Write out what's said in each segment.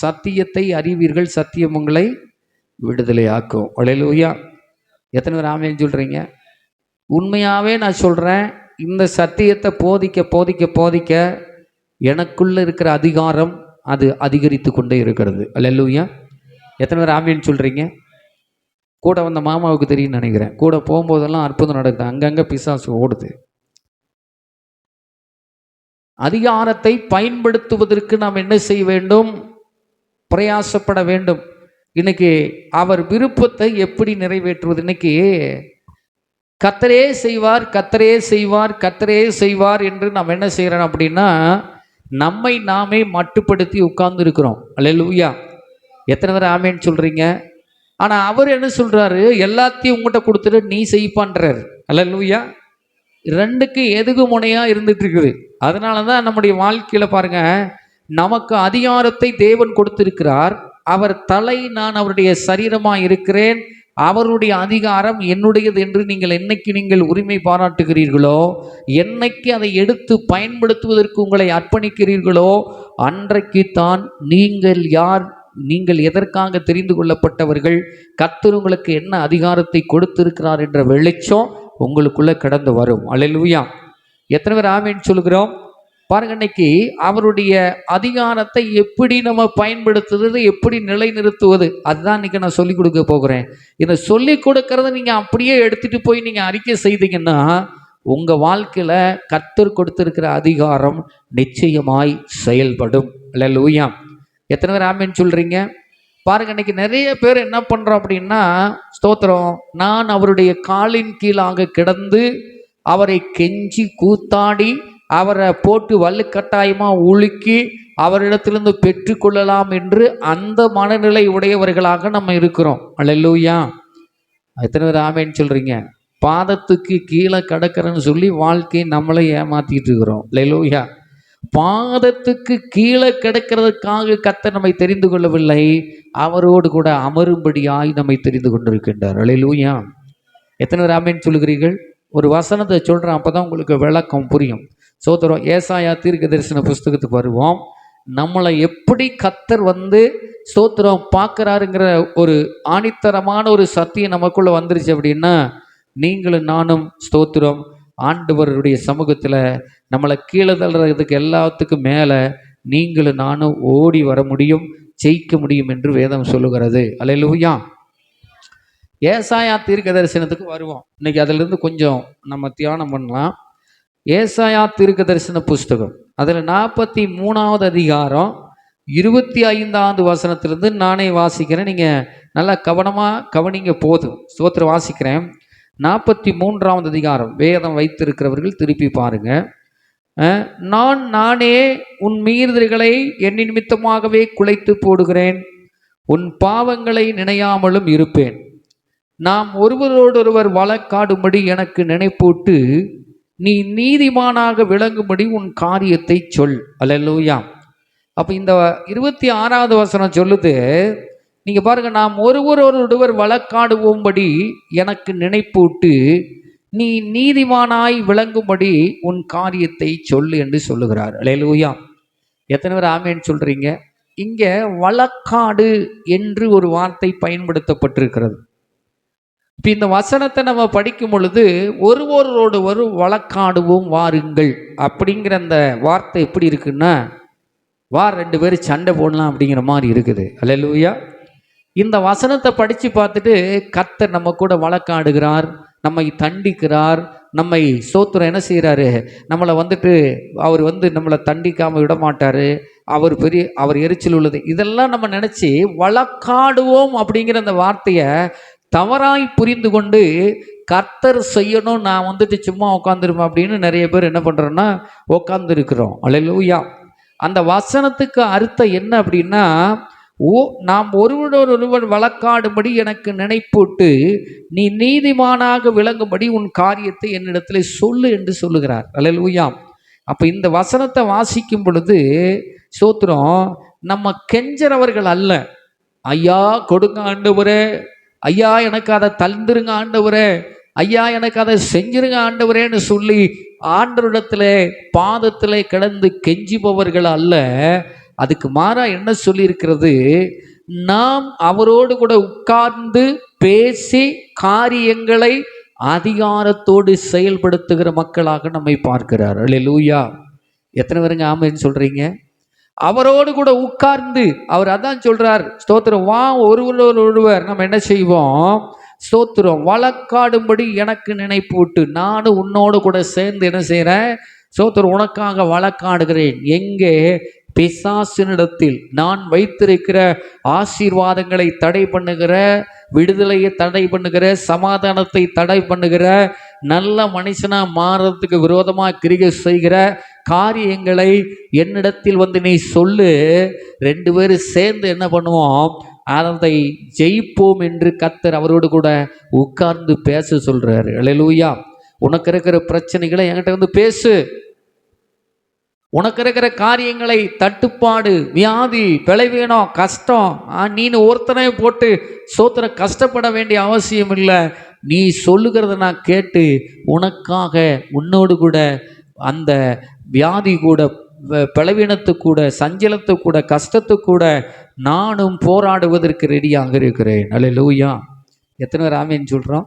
சத்தியத்தை அறிவீர்கள், சத்தியம் உங்களை விடுதலை ஆக்கும். அல்லேலூயா. எத்தனை பேர் ஆமென் சொல்கிறீங்க? உண்மையாகவே நான் சொல்கிறேன், இந்த சத்தியத்தை போதிக்க போதிக்க போதிக்க எனக்குள்ளே இருக்கிற அதிகாரம் அது அதிகரித்து கொண்டே இருக்கிறது. அல்லேலூயா. எத்தனை பேர் ஆமென் சொல்கிறீங்க? கூட வந்த மாமாவுக்கு தெரியும்னு நினைக்கிறேன். கூட போகும்போதெல்லாம் அற்புதம் நடக்குது, அங்கங்கே பிசாசு ஓடுது. அதிகாரத்தை பயன்படுத்துவதற்கு நாம் என்ன செய்ய வேண்டும்? பிரயாசப்பட வேண்டும். இன்னைக்கு அவர் விருப்பத்தை எப்படி நிறைவேற்றுவது? இன்னைக்கு கர்த்தரே செய்வார், கர்த்தரே செய்வார், கர்த்தரே செய்வார் என்று நாம் என்ன செய்கிறோம் அப்படின்னா, நம்மை நாமே மட்டுப்படுத்தி உட்கார்ந்து இருக்கிறோம். அல்லேலூயா. எத்தனை பேர் ஆமேன்னு சொல்றீங்க? ஆனால் அவர் என்ன சொல்றாரு? எல்லாத்தையும் உங்கள்கிட்ட கொடுத்துட்டு நீ செய்ப்பான்றார். அல்லேலூயா. ரெண்டுக்கு எதுகு முனையா இருந்துட்டு இருக்குது. அதனால தான் நம்முடைய வாழ்க்கையில் பாருங்க, நமக்கு அதிகாரத்தை தேவன் கொடுத்திருக்கிறார். அவர் தலை, நான் அவருடைய சரீரமாக இருக்கிறேன். அவருடைய அதிகாரம் என்னுடையது என்று நீங்கள் உரிமை பாராட்டுகிறீர்களோ, என்னைக்கு அதை எடுத்து பயன்படுத்துவதற்கு உங்களை அர்ப்பணிக்கிறீர்களோ, அன்றைக்கு தான் நீங்கள் யார், நீங்கள் எதற்காக தெரிந்து கொள்ளப்பட்டவர்கள், கர்த்தர் உங்களுக்கு என்ன அதிகாரத்தை கொடுத்திருக்கிறார் என்ற வெளிச்சம் உங்களுக்குள்ள கடந்து வரும். அல்லேலூயா. எத்தனை பேர் ஆமென் சொல்கிறோம்? பாருங்க, இன்னைக்கு அவருடைய அதிகாரத்தை எப்படி நம்ம பயன்படுத்துவது, எப்படி நிலைநிறுத்துவது, அதுதான் இன்னைக்கு நான் சொல்லிக் கொடுக்க போகிறேன். இதை சொல்லிக் கொடுக்கறத நீங்க அப்படியே எடுத்துட்டு போய் நீங்க அறிக்கை செய்தீங்கன்னா, உங்க வாழ்க்கையில கர்த்தர் கொடுத்திருக்கிற அதிகாரம் நிச்சயமாய் செயல்படும். அல்லேலூயா. எத்தனை பேர் ஆமென் சொல்றீங்க? பாருங்க, இன்னைக்கு நிறைய பேர் என்ன பண்றோம் அப்படின்னா, ஸ்தோத்திரம், நான் அவருடைய காலின் கீழாக கிடந்து அவரை கெஞ்சி கூத்தாடி அவரை போட்டு வலுக்கட்டாயமாக உலுக்கி அவரிடத்திலிருந்து பெற்றுக்கொள்ளலாம் என்று அந்த மனநிலை உடையவர்களாக நம்ம இருக்கிறோம். அல்லேலூயா. எத்தனை பேர் ஆமேன்னு சொல்றீங்க? பாதத்துக்கு கீழே கிடக்கிறேன்னு சொல்லி வாழ்க்கையை நம்மளை ஏமாத்திட்டு இருக்கிறோம். அல்லேலூயா. பாதத்துக்கு கீழே கிடக்கிறதுக்காக கர்த்தர் நம்மை தெரிந்து கொள்ளவில்லை, அவரோடு கூட அமரும்படியாய் நம்மை தெரிந்து கொண்டிருக்கின்றார். அல்லேலூயா. எத்தனை பேர் ஆமேன்னு சொல்லுகிறீர்கள்? ஒரு வசனத்தை சொல்கிறேன், அப்போ தான் உங்களுக்கு விளக்கம் புரியும். சோதரம், ஏசாயா தீர்க்க தரிசன புஸ்தகத்துக்கு வருவோம். நம்மளை எப்படி கர்த்தர் ஸ்தோத்திரம் பார்க்குறாருங்கிற ஒரு ஆணித்தரமான ஒரு சத்தியம் நமக்குள்ளே வந்துருச்சு அப்படின்னா, நீங்களும் நானும் ஸ்தோத்திரம் ஆண்டவருடைய சமூகத்தில் நம்மளை கீழே தள்ளுறதுக்கு எல்லாத்துக்கும் மேலே நீங்களும் நானும் ஓடி வர முடியும், ஜெயிக்க முடியும் என்று வேதம் சொல்லுகிறது. அல்லேலூயா. ஏசாயா தீர்க்க தரிசனத்துக்கு வருவோம். இன்னைக்கு அதிலிருந்து கொஞ்சம் நம்ம தியானம் பண்ணலாம். ஏசாயா தீர்க்க தரிசன புஸ்தகம், அதில் 43வது அதிகாரம் 25வது வசனத்திலிருந்து நானே வாசிக்கிறேன். நீங்கள் நல்லா கவனமாக கவனிங்க போதும். ஸ்தோத்திரம் வாசிக்கிறேன். 43வது அதிகாரம். வேதம் வைத்திருக்கிறவர்கள் திருப்பி பாருங்க. நானே உன் மீறுதல்களை என் நிமித்தமாகவே குலைத்து போடுகிறேன், உன் பாவங்களை நினையாமலும் இருப்பேன். நாம் ஒருவரோடொருவர் வழக்காடும்படி எனக்கு நினைப்பூட்டு, நீ நீதிமானாக விளங்கும்படி உன் காரியத்தை சொல். அல்லேலூயா. அப்போ இந்த 26வது வசனம் சொல்லுது, நீங்க பாருங்க, நாம் ஒருவரோடொருவர் வழக்காடுவோம்படி எனக்கு நினைப்பூட்டு, நீ நீதிமானாய் விளங்கும்படி உன் காரியத்தை சொல்லு என்று சொல்லுகிறார். அல்லேலூயா. எத்தனை பேர் ஆமேன்னு சொல்றீங்க? இங்க வழக்காடு என்று ஒரு வார்த்தை பயன்படுத்தப்பட்டிருக்கிறது. இப்போ இந்த வசனத்தை நம்ம படிக்கும் பொழுது, ஒருவரோடு ஒரு வழக்காடுவோம் வாருங்கள் அப்படிங்கிற அந்த வார்த்தை எப்படி இருக்குன்னா, ரெண்டு பேரும் சண்டை போடலாம் அப்படிங்கிற மாதிரி இருக்குது. அல்லேலூயா. இந்த வசனத்தை படித்து பார்த்துட்டு கர்த்தர் நம்ம கூட வழக்காடுகிறார், நம்மை தண்டிக்கிறார், நம்மை ஸ்தோத்திரம் என்ன செய்கிறாரு, நம்மளை அவர் நம்மளை தண்டிக்காமல் விட மாட்டார், அவர் எரிச்சல் உள்ளது, இதெல்லாம் நம்ம நினச்சி வழக்காடுவோம் அப்படிங்கிற அந்த வார்த்தையை தவறாய் புரிந்து கொண்டு கர்த்தர் செய்யணும், நான் சும்மா உட்காந்துருப்பேன் அப்படின்னு நிறைய பேர் என்ன பண்ணுறோன்னா உட்காந்துருக்கிறோம். அல்லேலூயா. அந்த வசனத்துக்கு அர்த்தம் என்ன அப்படின்னா, நாம் ஒருவர் வழக்காடும்படி எனக்கு நினைப்பூட்டு, நீ நீதிமானாக விளங்கும்படி உன் காரியத்தை என்னிடத்தில் சொல்லு என்று சொல்லுகிறார். அல்லேலூயா. அப்போ இந்த வசனத்தை வாசிக்கும் பொழுது ஸ்தோத்திரம், நம்ம கெஞ்சறவர்கள் அல்ல. ஐயா கொடுங்க ஆண்டவரே, ஐயா எனக்கு அதை தந்துருங்க ஆண்டவரே, ஐயா எனக்கு அதை செஞ்சிருங்க ஆண்டவரேன்னு சொல்லி ஆண்டவரிடத்தில் பாதத்தில் கிடந்து கெஞ்சுபவர்கள் அல்ல. அதுக்கு மாறா என்ன சொல்லியிருக்கிறது, நாம் அவரோடு கூட உட்கார்ந்து பேசி காரியங்களை அதிகாரத்தோடு செயல்படுத்துகிற மக்களாக நம்மை பார்க்கிறார். அல்லேலூயா. எத்தனை பேருங்க ஆமென் சொல்றீங்க? அவரோடு கூட உட்கார்ந்து அவர் அதான் சொல்றார், ஸ்தோத்திரம், வா ஒருவர் நம்ம என்ன செய்வோம், ஸ்தோத்திரம், வழக்காடும்படி எனக்கு நினைப்பு விட்டு நானும் உன்னோடு கூட சேர்ந்து என்ன செய்கிறேன், ஸ்தோத்திரம், உனக்காக வழக்காடுகிறேன். எங்கே? பிசாசினிடத்தில் நான் வைத்திருக்கிற ஆசீர்வாதங்களை தடை பண்ணுகிற, விடுதலையை தடை பண்ணுகிற, சமாதானத்தை தடை பண்ணுகிற, நல்ல மனுஷனா மாறதுக்கு விரோதமாக கிரியை செய்கிற காரியங்களை என்னிடத்தில் வந்து நீ சொல்லு. 2 பேரும் சேர்ந்து என்ன பண்ணுவோம், அதை ஜெயிப்போம் என்று கர்த்தர் அவரோடு கூட உட்கார்ந்து பேச சொல்றாரு. அல்லேலூயா. உனக்கு இருக்கிற பிரச்சனைகளை என்கிட்ட வந்து பேசு. உனக்கு இருக்கிற காரியங்களை, தட்டுப்பாடு, வியாதி, பலவீனம், கஷ்டம், நீனு ஒருத்தனை போட்டு சோத்திர கஷ்டப்பட வேண்டிய அவசியம் இல்லை. நீ சொல்லுகிறத நான் கேட்டு உனக்காக உன்னோடு கூட அந்த வியாதி கூட, பலவீனத்து கூட, சஞ்சலத்து கூட, கஷ்டத்து கூட நானும் போராடுவதற்கு ரெடியாக இருக்கிறேன். அல்லேலூயா. எத்தனை பேர் ஆமேன்னு சொல்கிறோம்?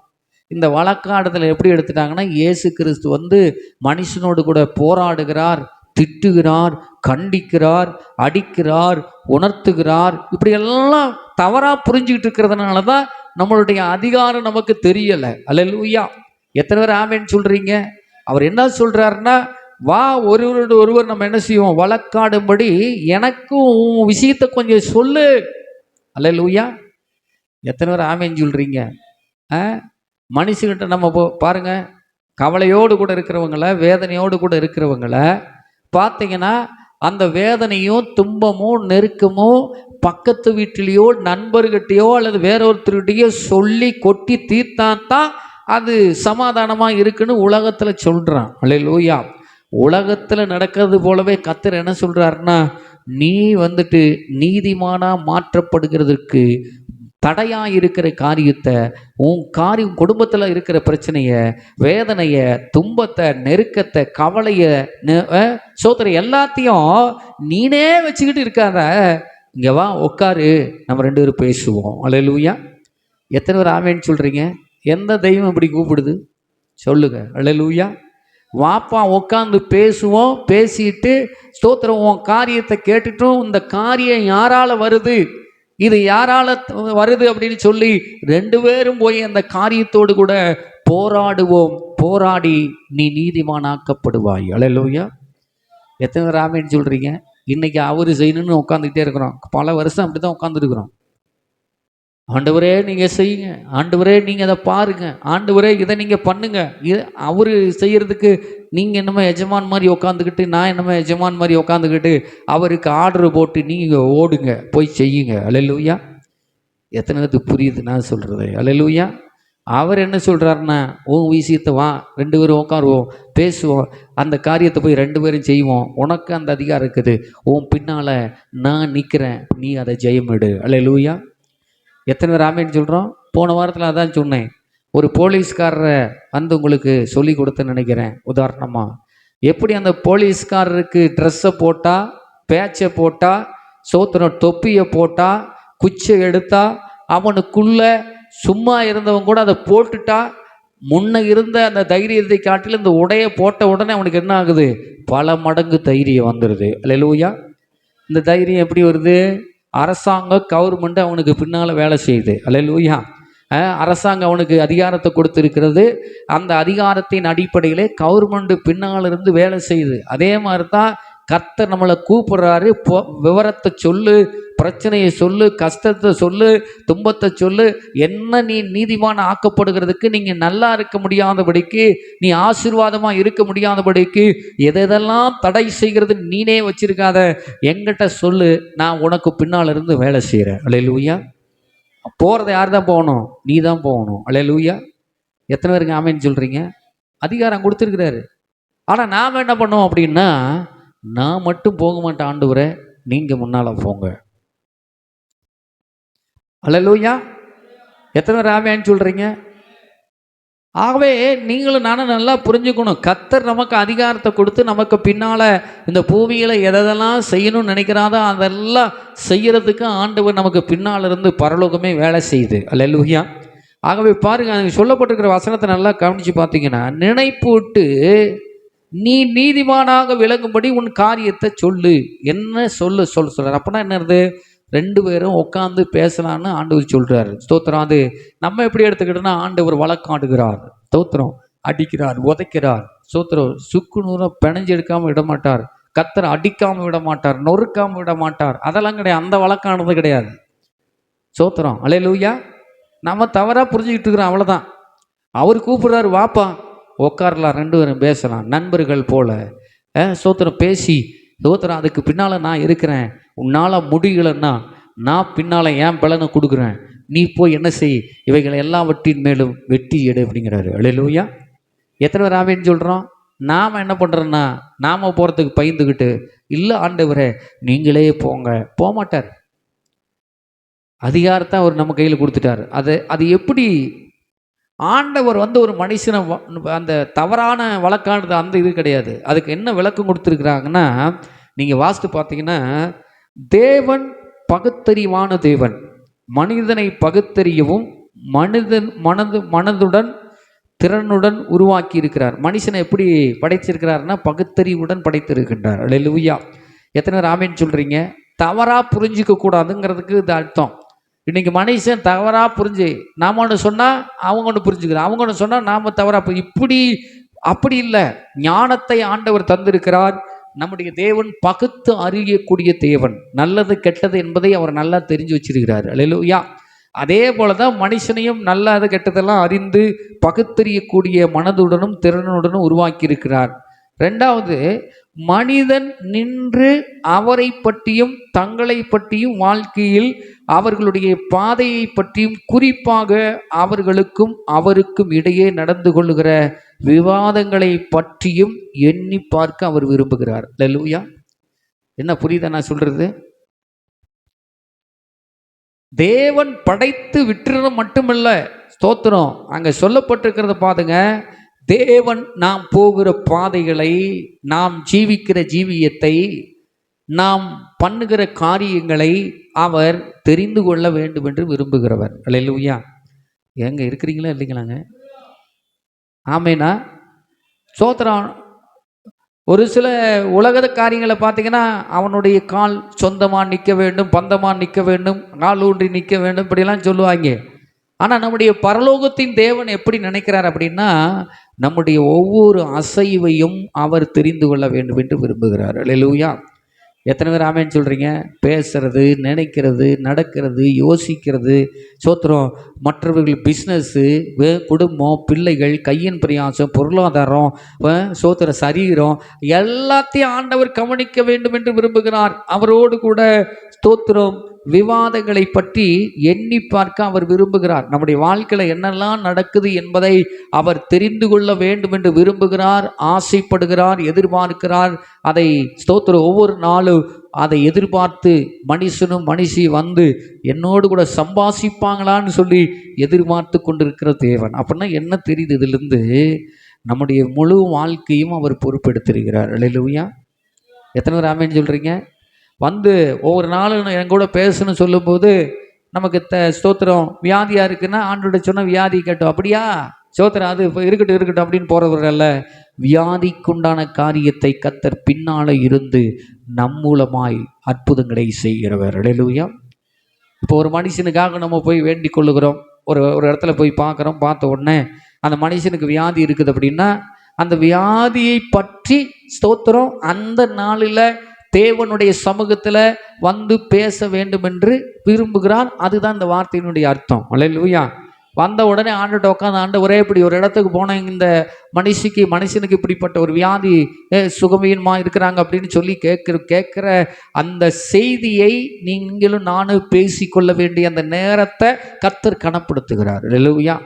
இந்த வழக்காடுதல் எப்படி எடுத்துட்டாங்கன்னா, இயேசு கிறிஸ்து வந்து மனுஷனோடு கூட போராடுகிறார், திட்டுகிறார், கண்டிக்கிறார், அடிக்கிறார், உணர்த்துகிறார். இப்படி எல்லாம் தவறாக புரிஞ்சுக்கிட்டு இருக்கிறதுனால தான் நம்மளுடைய அதிகாரம் நமக்கு தெரியலை. அல்லேலூயா. எத்தனை பேர் ஆமேன்னு சொல்கிறீங்க? அவர் என்ன சொல்கிறாருன்னா, வா ஒருவரோடு ஒருவர் நம்ம என்ன செய்வோம், வழக்காடும்படி எனக்கும் விஷயத்தை கொஞ்சம் சொல்லு. அல்லேலூயா. எத்தனை பேர் ஆமேன்னு சொல்கிறீங்க? மனுஷங்கிட்ட நம்ம பாருங்க, கவலையோடு கூட இருக்கிறவங்கள, வேதனையோடு கூட இருக்கிறவங்கள பார்த்தீங்கன்னா, அந்த வேதனையும் துன்பமும் நெருக்கமும் பக்கத்து வீட்டிலேயோ நண்பர்கிட்டையோ அல்லது வேற ஒருத்தருகிட்டையோ சொல்லி கொட்டி தீர்த்தான் அது சமாதானமாக இருக்குன்னு உலகத்தில் சொல்கிறான். அல்லேலூயா. உலகத்தில் நடக்கிறது போலவே கர்த்தர் என்ன சொல்கிறாருன்னா, நீ வந்துட்டு நீதிமானா மாற்றப்படுகிறதுக்கு தடையாக இருக்கிற காரியத்தை, உன் குடும்பத்தில் இருக்கிற பிரச்சனையை, வேதனையை, துன்பத்தை, நெருக்கத்தை, கவலையை, சோதனை எல்லாத்தையும் நீனே வச்சுக்கிட்டு இருக்காத. இங்கே வா, உட்காரு, நம்ம 2 பேரும் பேசுவோம். அல்லேலூயா. எத்தனை பேர் ஆமேன்னு சொல்கிறீங்க? எந்த தெய்வம் இப்படி கூப்பிடுது சொல்லுங்க. அல்லேலூயா. வாப்பா, உட்காந்து பேசுவோம். பேசிட்டு ஸ்தோத்திரம், உன் காரியத்தை கேட்டுட்டும் இந்த காரியம் யாரால வருது, இது யாரால வருது அப்படின்னு சொல்லி 2 பேரும் போய் அந்த காரியத்தோடு கூட போராடுவோம். போராடி நீ நீதிமானாக்கப்படுவாய். அல்லேலூயா. எத்தனை பேர் ஆமேன்னு சொல்றீங்க? இன்னைக்கு அவரு செய்யணும்னு உட்காந்துக்கிட்டே இருக்கிறோம். பல வருஷம் அப்படிதான் உட்காந்துருக்குறோம். ஆண்டவரே நீங்கள் செய்யுங்க, ஆண்டவரே நீங்கள் அதை பாருங்க, ஆண்டவரே இதை நீங்கள் பண்ணுங்க. அவரு செய்யறதுக்கு நீங்கள் என்னமோ எஜமான் மாதிரி உட்காந்துக்கிட்டு, நான் என்னமோ எஜமான் மாதிரி உட்காந்துக்கிட்டு அவருக்கு ஆர்டர் போட்டு நீங்கள் ஓடுங்க, போய் செய்யுங்க. அல்லேலூயா. எத்தனை பேருக்கு புரியுது நான் சொல்கிறது? அல்லேலூயா. அவர் என்ன சொல்கிறாருன்னா, உன் விஷயத்தை வா, 2 பேரும் உட்காருவோம், பேசுவோம், அந்த காரியத்தை போய் 2 பேரும் செய்வோம். உனக்கு அந்த அதிகாரம் இருக்குது, உன் பின்னால் நான் நிற்கிறேன், நீ அதை ஜெயமிடு. அல்லேலூயா. எத்தனை பேர் ஆமேன்னு சொல்கிறோம்? போன வாரத்தில் அதான் சொன்னேன். ஒரு போலீஸ்காரரை வந்து உங்களுக்கு சொல்லி கொடுத்தேன்னு நினைக்கிறேன். உதாரணமாக, எப்படி அந்த போலீஸ்காரருக்கு ட்ரெஸ்ஸை போட்டால், பேச்சை போட்டால், சோத்திரம் தொப்பியை போட்டால், குச்சை எடுத்தா, அவனுக்குள்ளே சும்மா இருந்தவன் கூட அதை போட்டுட்டா, முன்ன இருந்த அந்த தைரியத்தை காட்டில் இந்த உடையை போட்ட உடனே அவனுக்கு என்ன ஆகுது, பல மடங்கு தைரியம் வந்துடுது. அல்லேலூயா. இந்த தைரியம் எப்படி வருது? அரசாங்கம், கவர்மெண்ட் அவனுக்கு பின்னால் வேலை செய்யுது. அல்லேலூயா. அரசாங்கம் அவனுக்கு அதிகாரத்தை கொடுத்துருக்கிறது. அந்த அதிகாரத்தின் அடிப்படையிலே கவர்மெண்ட் பின்னால் இருந்து வேலை செய்யுது. அதே மாதிரி தான் கர்த்தர் நம்மளை கூப்பிடுறாரு. விவரத்தை சொல்லு, பிரச்சனையை சொல்லு, கஷ்டத்தை சொல்லு, துன்பத்தை சொல்லு. என்ன நீ நீதிமான ஆக்கப்படுகிறதுக்கு, நீங்கள் நல்லா இருக்க முடியாதபடிக்கு, நீ ஆசீர்வாதமாக இருக்க முடியாதபடிக்கு எதெல்லாம் தடை செய்கிறது நீனே வச்சிருக்காத, என்கிட்ட சொல்லு, நான் உனக்கு பின்னால் இருந்து வேலை செய்கிறேன். அல்லேலூயா. போகிறத யார் தான் போகணும்? நீ தான் போகணும். அல்லேலூயா. எத்தனை பேருக்கு ஆமேன்னு சொல்கிறீங்க? அதிகாரம் கொடுத்துருக்கிறாரு. ஆனால் நாம் என்ன பண்ணோம் அப்படின்னா, நான் மட்டும் போக மாட்டேன் ஆண்டவரே, நீங்கள் முன்னால் போங்க. அல்லேலூயா. எத்தனை பேர் ஆமேன்னு சொல்கிறீங்க? ஆகவே நீங்களும் நானும் நல்லா புரிஞ்சுக்கணும், கர்த்தர் நமக்கு அதிகாரத்தை கொடுத்து நமக்கு பின்னால் இந்த பூமியில் எதெல்லாம் செய்யணும்னு நினைக்கிறாதோ அதெல்லாம் செய்யறதுக்கு ஆண்டவர் நமக்கு பின்னால் இருந்து பரலோகமே வேலை செய்யுது. அல்லேலூயா. ஆகவே பாருங்க, அங்கே சொல்லப்பட்டிருக்கிற வசனத்தை நல்லா கவனித்து பார்த்தீங்கன்னா, நினைப்பூட்டு நீ நீதிமானாக விளங்கும்படி உன் காரியத்தை சொல்லு. என்ன சொல்றார் அப்படின்னா என்னது? ரெண்டு பேரும் உட்காந்து பேசலான்னு ஆண்டவர் சொல்றாரு. ஸ்தோத்திரம். அது நம்ம எப்படி எடுத்துக்கிட்டோம்னா, ஆண்டவர் வழக்காடுகிறார், ஸ்தோத்திரம், அடிக்கிறார், உதைக்கிறார், ஸ்தோத்திரம், சுக்கு நூறம் பிணைஞ்சு எடுக்காம விட மாட்டார், கர்த்தர் அடிக்காம விட மாட்டார், நொறுக்காம விட மாட்டார். அதெல்லாம் கிடையாது. அந்த வழக்கானது கிடையாது. ஸ்தோத்திரம். அல்லேலூயா. நம்ம தவறா புரிஞ்சுக்கிட்டு இருக்கிறோம், அவ்வளவுதான். அவர் கூப்பிடுறாரு, வாப்பா உட்காரலாம், ரெண்டு பேரும் பேசலாம், நண்பர்கள் போல. ஸ்தோத்திரம். பேசி ஸ்தோத்திரம், அதுக்கு பின்னால் நான் இருக்கிறேன், உன்னால் முடியலன்னா நான் பின்னால் என் பலனை கொடுக்குறேன், நீ போய் என்ன செய், இவைகளை எல்லாவற்றின் மேலும் வெட்டி எடு அப்படிங்கிறாரு. அல்லேலூயா. எத்தனை பேர் ஆமேன்னு சொல்கிறோம்? நாம் என்ன பண்ணுறோன்னா, நாம் போகிறதுக்கு பயந்துக்கிட்டு, இல்லை ஆண்டவரே நீங்களே போங்க, போக மாட்டார். அதிகாரத்தை அவர் நம்ம கையில் கொடுத்துட்டார். அது எப்படி ஆண்டவர் ஒரு மனுஷனை அந்த தவறான வழக்கானது அந்த இது கிடையாது. அதுக்கு என்ன விளக்கம் கொடுத்துருக்குறாங்கன்னா, நீங்கள் வாசித்து பார்த்தீங்கன்னா, தேவன் பகுத்தறிவான தேவன், மனிதனை பகுத்தறியவும் மனதுடன் திறனுடன் உருவாக்கி இருக்கிறார். மனுஷனை எப்படி படைத்திருக்கிறார்னா, பகுத்தறிவுடன் படைத்திருக்கின்றார். அல்லேலூயா. எத்தனை பேர் ஆமேன்னு சொல்கிறீங்க? தவறாக புரிஞ்சிக்க கூடாதுங்கிறதுக்கு இது அர்த்தம். இன்னைக்கு மனுஷன் தவறாக புரிஞ்சு நாம் ஒன்று சொன்னால் அவங்க ஒன்று புரிஞ்சுக்கிறோம், அவங்க ஒன்று சொன்னால் நாம் தவறாக இப்படி அப்படி இல்லை. ஞானத்தை ஆண்டவர் தந்திருக்கிறார். நம்முடைய தேவன் பகுத்து அறியக்கூடிய தேவன், நல்லது கெட்டது என்பதை அவர் நல்லா தெரிஞ்சு வச்சிருக்கிறார். அல்லேலூயா. அதே போல தான் மனுஷனையும் நல்லது கெட்டதெல்லாம் அறிந்து பகுத்தறியக்கூடிய மனதுடனும் திறனுடனும் உருவாக்கி இருக்கிறார். ரெண்டாவது, மனிதன் நின்று அவரை பற்றியும் தங்களை பற்றியும் வாழ்க்கையில் அவர்களுடைய பாதையை பற்றியும் குறிப்பாக அவர்களுக்கும் அவருக்கும் இடையே நடந்து கொள்ளுகிற விவாதங்களை பற்றியும் எண்ணி பார்க்க அவர் விரும்புகிறார். அல்லேலூயா. என்ன புரியுதா நான் சொல்றது? தேவன் படைத்து விட்டுறது மட்டுமல்ல, ஸ்தோத்திரம், அங்க சொல்லப்பட்டிருக்கிறத பாருங்க. தேவன் நாம் போகிற பாதைகளை, நாம் ஜீவிக்கிற ஜீவியத்தை, நாம் பண்ணுகிற காரியங்களை அவர் தெரிந்து கொள்ள வேண்டும் என்று விரும்புகிறவர். அல்லேலூயா. எங்க இருக்கிறீங்களா இல்லைங்களாங்க? ஆமேனா? ஸ்தோத்திரம். ஒரு சில உலக காரியங்களை பார்த்தீங்கன்னா, அவனுடைய கால் சொந்தமாக நிற்க வேண்டும், பந்தமாக நிற்க வேண்டும், கால் ஊன்றி நிற்க வேண்டும், இப்படிலாம் சொல்லுவாங்க. ஆனால் நம்முடைய பரலோகத்தின் தேவன் எப்படி நினைக்கிறார் அப்படின்னா, நம்முடைய ஒவ்வொரு அசைவையும் அவர் தெரிந்து கொள்ள வேண்டும் என்று விரும்புகிறார். அல்லேலூயா. எத்தனை பேர் ஆமேன்னு சொல்கிறீங்க? பேசுறது, நினைக்கிறது, நடக்கிறது, யோசிக்கிறது, சோத்திரம், மற்றவர்கள் பிஸ்னஸ்ஸு, குடும்பம், பிள்ளைகள், கையின் பிரயாசம், பொருளாதாரம், சோத்திர சரீரம், எல்லாத்தையும் ஆண்டவர் கவனிக்க வேண்டும் என்று விரும்புகிறார். அவரோடு கூட ஸ்தோத்திரம் விவாதங்களை பற்றி எண்ணி பார்க்க அவர் விரும்புகிறார். நம்முடைய வாழ்க்கையில் என்னெல்லாம் நடக்குது என்பதை அவர் தெரிந்து கொள்ள வேண்டும் என்று விரும்புகிறார், ஆசைப்படுகிறார், எதிர்பார்க்கிறார். அதை ஸ்தோத்திரம் ஒவ்வொரு நாளும் அதை எதிர்பார்த்து மனுஷனும் மனுஷி என்னோடு கூட சம்பாஷிப்பாங்களான்னு சொல்லி எதிர்பார்த்து கொண்டிருக்கிற தேவன். அப்படின்னா என்ன தெரியுது? இதிலிருந்து நம்முடைய முழு வாழ்க்கையும் அவர் பொறுப்பெடுத்திருக்கிறார். அல்லேலூயா. எத்தனை பேர் ஆமேன்னு சொல்கிறீங்க? ஒவ்வொரு நாளும் என் கூட பேசணும்னு சொல்லும்போது நமக்கு ஸ்தோத்திரம் வியாதியாக இருக்குன்னா ஆண்டோட சொன்ன வியாதி கேட்டோம், அப்படியா ஸ்தோத்திரம், அது இப்போ இருக்கட்டும் அப்படின்னு போகிறவர்கள, வியாதிக்குண்டான காரியத்தை கர்த்தர் பின்னால் இருந்து நம் மூலமாய் அற்புதங்களை செய்கிறவர். அல்லேலூயா. இப்போ ஒரு மனுஷனுக்காக நம்ம போய் வேண்டிக் கொள்ளுகிறோம், ஒரு இடத்துல போய் பார்க்குறோம், பார்த்த உடனே அந்த மனுஷனுக்கு வியாதி இருக்குது அப்படின்னா, அந்த வியாதியை பற்றி ஸ்தோத்திரம் அந்த நாளில் தேவனுடைய சமூகத்தில் பேச வேண்டும் என்று விரும்புகிறார். அதுதான் இந்த வார்த்தையினுடைய அர்த்தம். அல்லேலூயா. வந்த உடனே ஆண்டுகிட்ட உட்காந்து, ஆண்டவரே இப்படி ஒரு இடத்துக்கு போனேன், இந்த மனுஷனுக்கு இப்படிப்பட்ட ஒரு வியாதி சுகமீனமா இருக்கிறாங்க அப்படின்னு சொல்லி கேட்குற அந்த செய்தியை நீங்களும் நானும் பேசிக்கொள்ள வேண்டிய அந்த நேரத்தை கர்த்தர் கனப்படுத்துகிறார். அல்லேலூயா.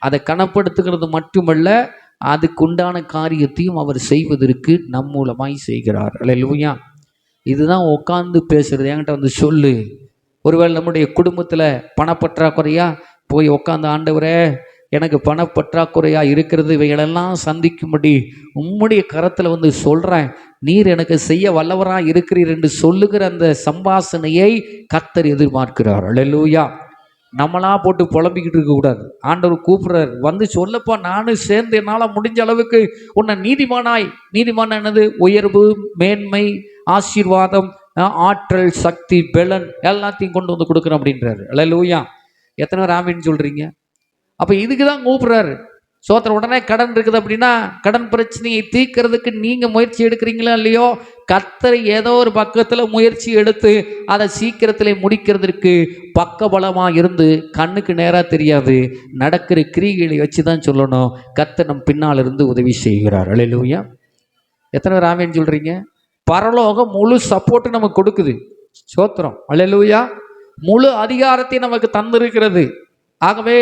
அதை கனப்படுத்துகிறது மட்டுமல்ல, அதுக்குண்டான காரியத்தையும் அவர் செய்வதற்கு நம் மூலமாய் செய்கிறார். அல்லேலூயா. இதுதான் உட்காந்து பேசுறது. என்கிட்ட சொல்லு. ஒருவேளை நம்முடைய குடும்பத்தில் பணப்பற்றாக்குறையா போய் உட்காந்து, ஆண்டவரே எனக்கு பணப்பற்றாக்குறையாக இருக்கிறது, இவைகளெல்லாம் சந்திக்கும்படி உம்முடைய கரத்தில் வந்து சொல்கிறேன், நீர் எனக்கு செய்ய வல்லவராக இருக்கிறீர் என்று சொல்லுகிற அந்த சம்பாஷணையை கர்த்தர் எதிர்பார்க்கிறார். அல்லேலூயா. நம்மளா போட்டு புலம்பிக்கிட்டு இருக்கக்கூடாது. ஆண்டவர் கூப்பிடுறார், வந்து சொல்லப்பா, நானும் சேர்ந்து என்னால் முடிஞ்ச அளவுக்கு உன்னை நீதிமானாய், நீதிமான என்னது, உயர்வு, மேன்மை, ஆசீர்வாதம், ஆற்றல், சக்தி, பெலன் எல்லாத்தையும் கொண்டு வந்து கொடுக்குறேன் அப்படின்றாரு. அல்லேலூயா. எத்தனை பேர் ஆமீன்னு சொல்றீங்க? அப்ப இதுக்கு தான் கூப்பிடுறாரு. சோத்திரம். உடனே கடன் இருக்குது அப்படின்னா கடன் பிரச்சனையை தீர்க்கிறதுக்கு நீங்க முயற்சி எடுக்கிறீங்களா இல்லையோ, கர்த்தர் ஏதோ ஒரு பக்கத்துல முயற்சி எடுத்து அதை சீக்கிரத்திலே முடிக்கிறதுக்கு பக்கபலமா இருந்து, கண்ணுக்கு நேரா தெரியாது, நடக்கிற கிரிகளை வச்சுதான் சொல்லணும், கர்த்தர் நம் பின்னால் இருந்து உதவி செய்கிறார். அல்லேலூயா. எத்தனை பேர் ஆமீன்னு சொல்றீங்க? பரலோகம் முழு சப்போர்ட் நமக்கு கொடுக்குது. சோத்திரம். அல்லேலூயா. முழு அதிகாரத்தை நமக்கு தந்திருக்கிறது. ஆகவே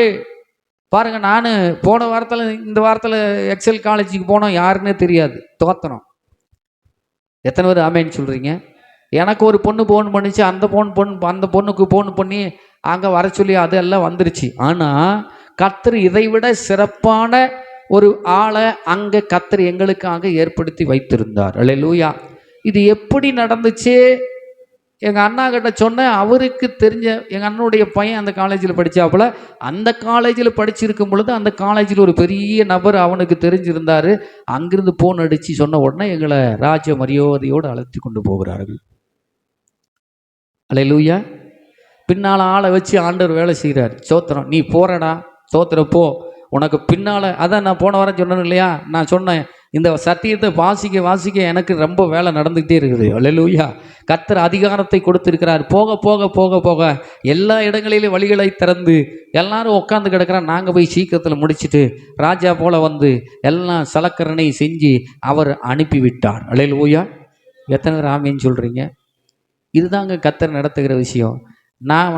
பாருங்க, நான் போன வாரத்தில், இந்த வாரத்தில் எக்ஸல் காலேஜுக்கு போனோம், யாருன்னே தெரியாது. தோத்திரம். எத்தனை பேர் ஆமேன்னு சொல்கிறீங்க? எனக்கு ஒரு பொண்ணு ஃபோன் பண்ணிச்சு, அந்த பொண்ணுக்கு ஃபோன் பண்ணி அங்கே வர சொல்லி அதெல்லாம் வந்துருச்சு. ஆனால் கர்த்தர் இதை விட சிறப்பான ஒரு ஆளை அங்கே கர்த்தர் எங்களுக்காக ஏற்படுத்தி வைத்திருந்தார். அல்லேலூயா. இது எப்படி நடந்துச்சு? எங்கள் அண்ணா கிட்ட சொன்னேன். அவருக்கு தெரிஞ்ச எங்கள் அண்ணனுடைய பையன் அந்த காலேஜில் படித்தாப்புல, அந்த காலேஜில் படிச்சிருக்கும் பொழுது அந்த காலேஜில் ஒரு பெரிய நபர் அவனுக்கு தெரிஞ்சிருந்தார். அங்கிருந்து ஃபோன் அடித்து சொன்ன உடனே எங்களை ராஜ மரியாதையோடு அழைத்து கொண்டு போகிறார்கள். அல்லேலூயா. பின்னால் ஆளை வச்சு ஆண்டவர் வேலை செய்கிறார். சோத்திரம். நீ போறடா, சோத்திரம் போ, உனக்கு பின்னால், அதான் நான் போன வாரம் சொன்னேன் இல்லையா, நான் சொன்னேன், இந்த சத்தியத்தை வாசிக்க எனக்கு ரொம்ப வேலை நடந்துகிட்டே இருக்குது. அல்லேலூயா. கர்த்தர் அதிகாரத்தை கொடுத்திருக்கிறார். போக போக போக போக எல்லா இடங்களிலும் வழிகளை திறந்து எல்லாரும் உட்காந்து கிடக்கிறான். நாங்கள் போய் சீக்கிரத்தில் முடிச்சுட்டு ராஜா போல வந்து எல்லாம் சலக்கரணை செஞ்சு அவர் அனுப்பிவிட்டார். அல்லேலூயா. எத்தனை பேர் ஆமீன்னு சொல்கிறீங்க? இதுதாங்க கர்த்தர் நடத்துகிற விஷயம்.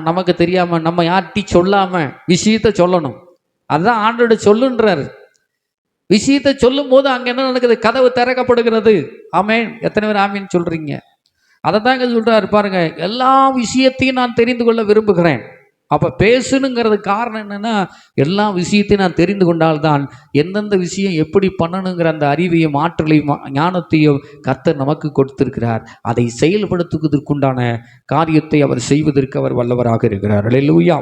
நமக்கு தெரியாமல், நம்ம யார்கிட்டையும் சொல்லாமல் விஷயத்தை சொல்லணும். அதுதான் ஆண்டோட சொல்லுன்றார். விஷயத்தை சொல்லும் போது அங்கே என்ன நடக்குது? கதவு திறக்கப்படுகிறது. ஆமேன். எத்தனை பேர் ஆமீன்னு சொல்றீங்க? அதை தாங்க சொல்றாரு பாருங்க, எல்லா விஷயத்தையும் நான் தெரிந்து கொள்ள விரும்புகிறேன். அப்போ பேசணுங்கிறது காரணம் என்னன்னா, எல்லா விஷயத்தையும் நான் தெரிந்து கொண்டால்தான் எந்தெந்த விஷயம் எப்படி பண்ணணுங்கிற அந்த அறிவையும் ஆற்றலையும் ஞானத்தையும் கர்த்தர் நமக்கு கொடுத்திருக்கிறார். அதை செயல்படுத்துவதற்குண்டான காரியத்தை அவர் செய்வதற்கு அவர் வல்லவராக இருக்கிறார். அல்லேலூயா.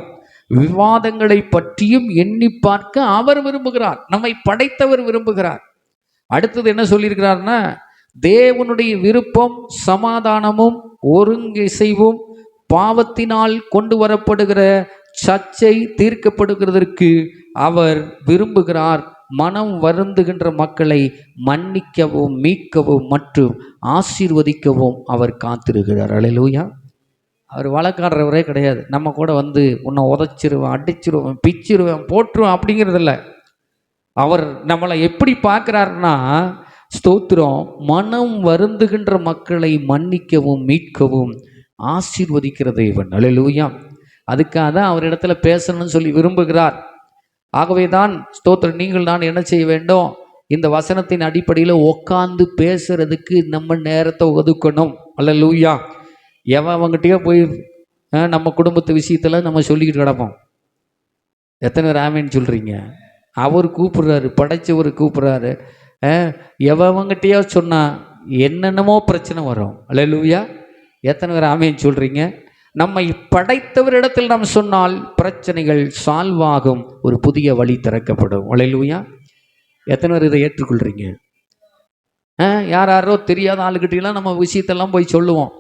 விவாதங்களை பற்றியும் எண்ணி பார்க்க அவர் விரும்புகிறார். நம்மை படைத்தவர் விரும்புகிறார். அடுத்தது என்ன சொல்லியிருக்கிறார்னா, தேவனுடைய விருப்பம் சமாதானமும் ஒருங்கிசைவும் பாவத்தினால் கொண்டு வரப்படுகிற சர்ச்சை தீர்க்கப்படுகிறதற்கு அவர் விரும்புகிறார். மனம் வருந்துகின்ற மக்களை மன்னிக்கவும் மீட்கவும் மற்றும் ஆசீர்வதிக்கவும் அவர் காத்திருக்கிறார். அல்லேலூயா. அவர் வழக்காடுறவரே கிடையாது. நம்ம கூட வந்து உன்னை உதைச்சிருவேன், அடிச்சிருவேன், பிச்சிருவேன், போட்டுருவேன் அப்படிங்கிறதில்ல. அவர் நம்மளை எப்படி பார்க்குறாருன்னா, ஸ்தோத்திரம், மனம் வருந்துகின்ற மக்களை மன்னிக்கவும் மீட்கவும் ஆசீர்வதிக்கிற தேவன். அல்லேலூயா. அதுக்காக தான் அவரிடத்துல பேசணும்னு சொல்லி விரும்புகிறார். ஆகவே தான் ஸ்தோத்திரம், நீங்கள் நான் என்ன செய்ய வேண்டும்? இந்த வசனத்தின் அடிப்படையில் உட்கார்ந்து பேசுறதுக்கு நம்ம நேரத்தை ஒதுக்கணும். அல்லேலூயா. எவன் அவங்ககிட்டயோ போய் நம்ம குடும்பத்து விஷயத்தில் நம்ம சொல்லிக்கிட்டு கிடப்போம். எத்தனை பேர் ஆமீன்னு சொல்கிறீங்க? அவர் கூப்பிடுறாரு, படைச்சவர் கூப்பிடுறாரு. எவங்கிட்டயோ சொன்னால் என்னென்னமோ பிரச்சனை வரும். அல்லேலூயா. எத்தனை பேர் ஆமீன்னு சொல்கிறீங்க? நம்மை படைத்தவரிடத்தில் நாம் சொன்னால் பிரச்சனைகள் சால்வ் ஆகும், ஒரு புதிய வழி திறக்கப்படும். அல்லேலூயா. எத்தனை பேர் இதை ஏற்றுக்கொள்கிறீங்க? யாரோ தெரியாத ஆளுக்கிட்டலாம் நம்ம விஷயத்தெல்லாம் போய் சொல்லுவோம்.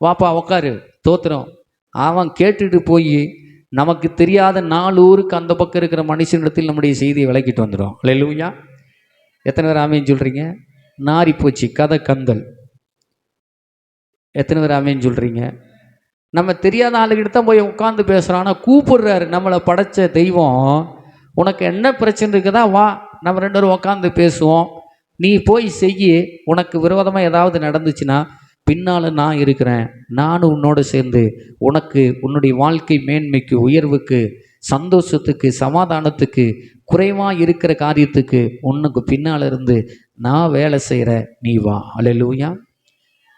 வாப்பா உக்காரு, தோத்திரம். அவன் கேட்டுட்டு போய் நமக்கு தெரியாத 4 ஊருக்கு அந்த பக்கம் இருக்கிற மனுஷனிடத்தில் நம்முடைய செய்தியை விளக்கிட்டு வந்துடும். அல்லேலூயா. எத்தனை பேர் ஆமீன்னு சொல்கிறீங்க? நாரி போச்சு கதை கந்தல். எத்தனை பேர் ஆமீன்னு சொல்கிறீங்க? நம்ம தெரியாத ஆளுக்கிட்ட தான் போய் உட்காந்து பேசுகிறோம். ஆனால் கூப்பிடுறாரு நம்மளை படைச்ச தெய்வம், உனக்கு என்ன பிரச்சனை இருக்குதா, வா, நம்ம 2 பேரும் உட்காந்து பேசுவோம், நீ போய் செய்யி. உனக்கு விரோதமாக ஏதாவது நடந்துச்சுன்னா பின்னால் நான் இருக்கிறேன், நானும் உன்னோடு சேர்ந்து உனக்கு உன்னுடைய வாழ்க்கை மேன்மைக்கு, உயர்வுக்கு, சந்தோஷத்துக்கு, சமாதானத்துக்கு, குறைவாக இருக்கிற காரியத்துக்கு உனக்கு பின்னால் இருந்து நான் வேலை செய்கிற, நீ வா. அல்லேலூயா.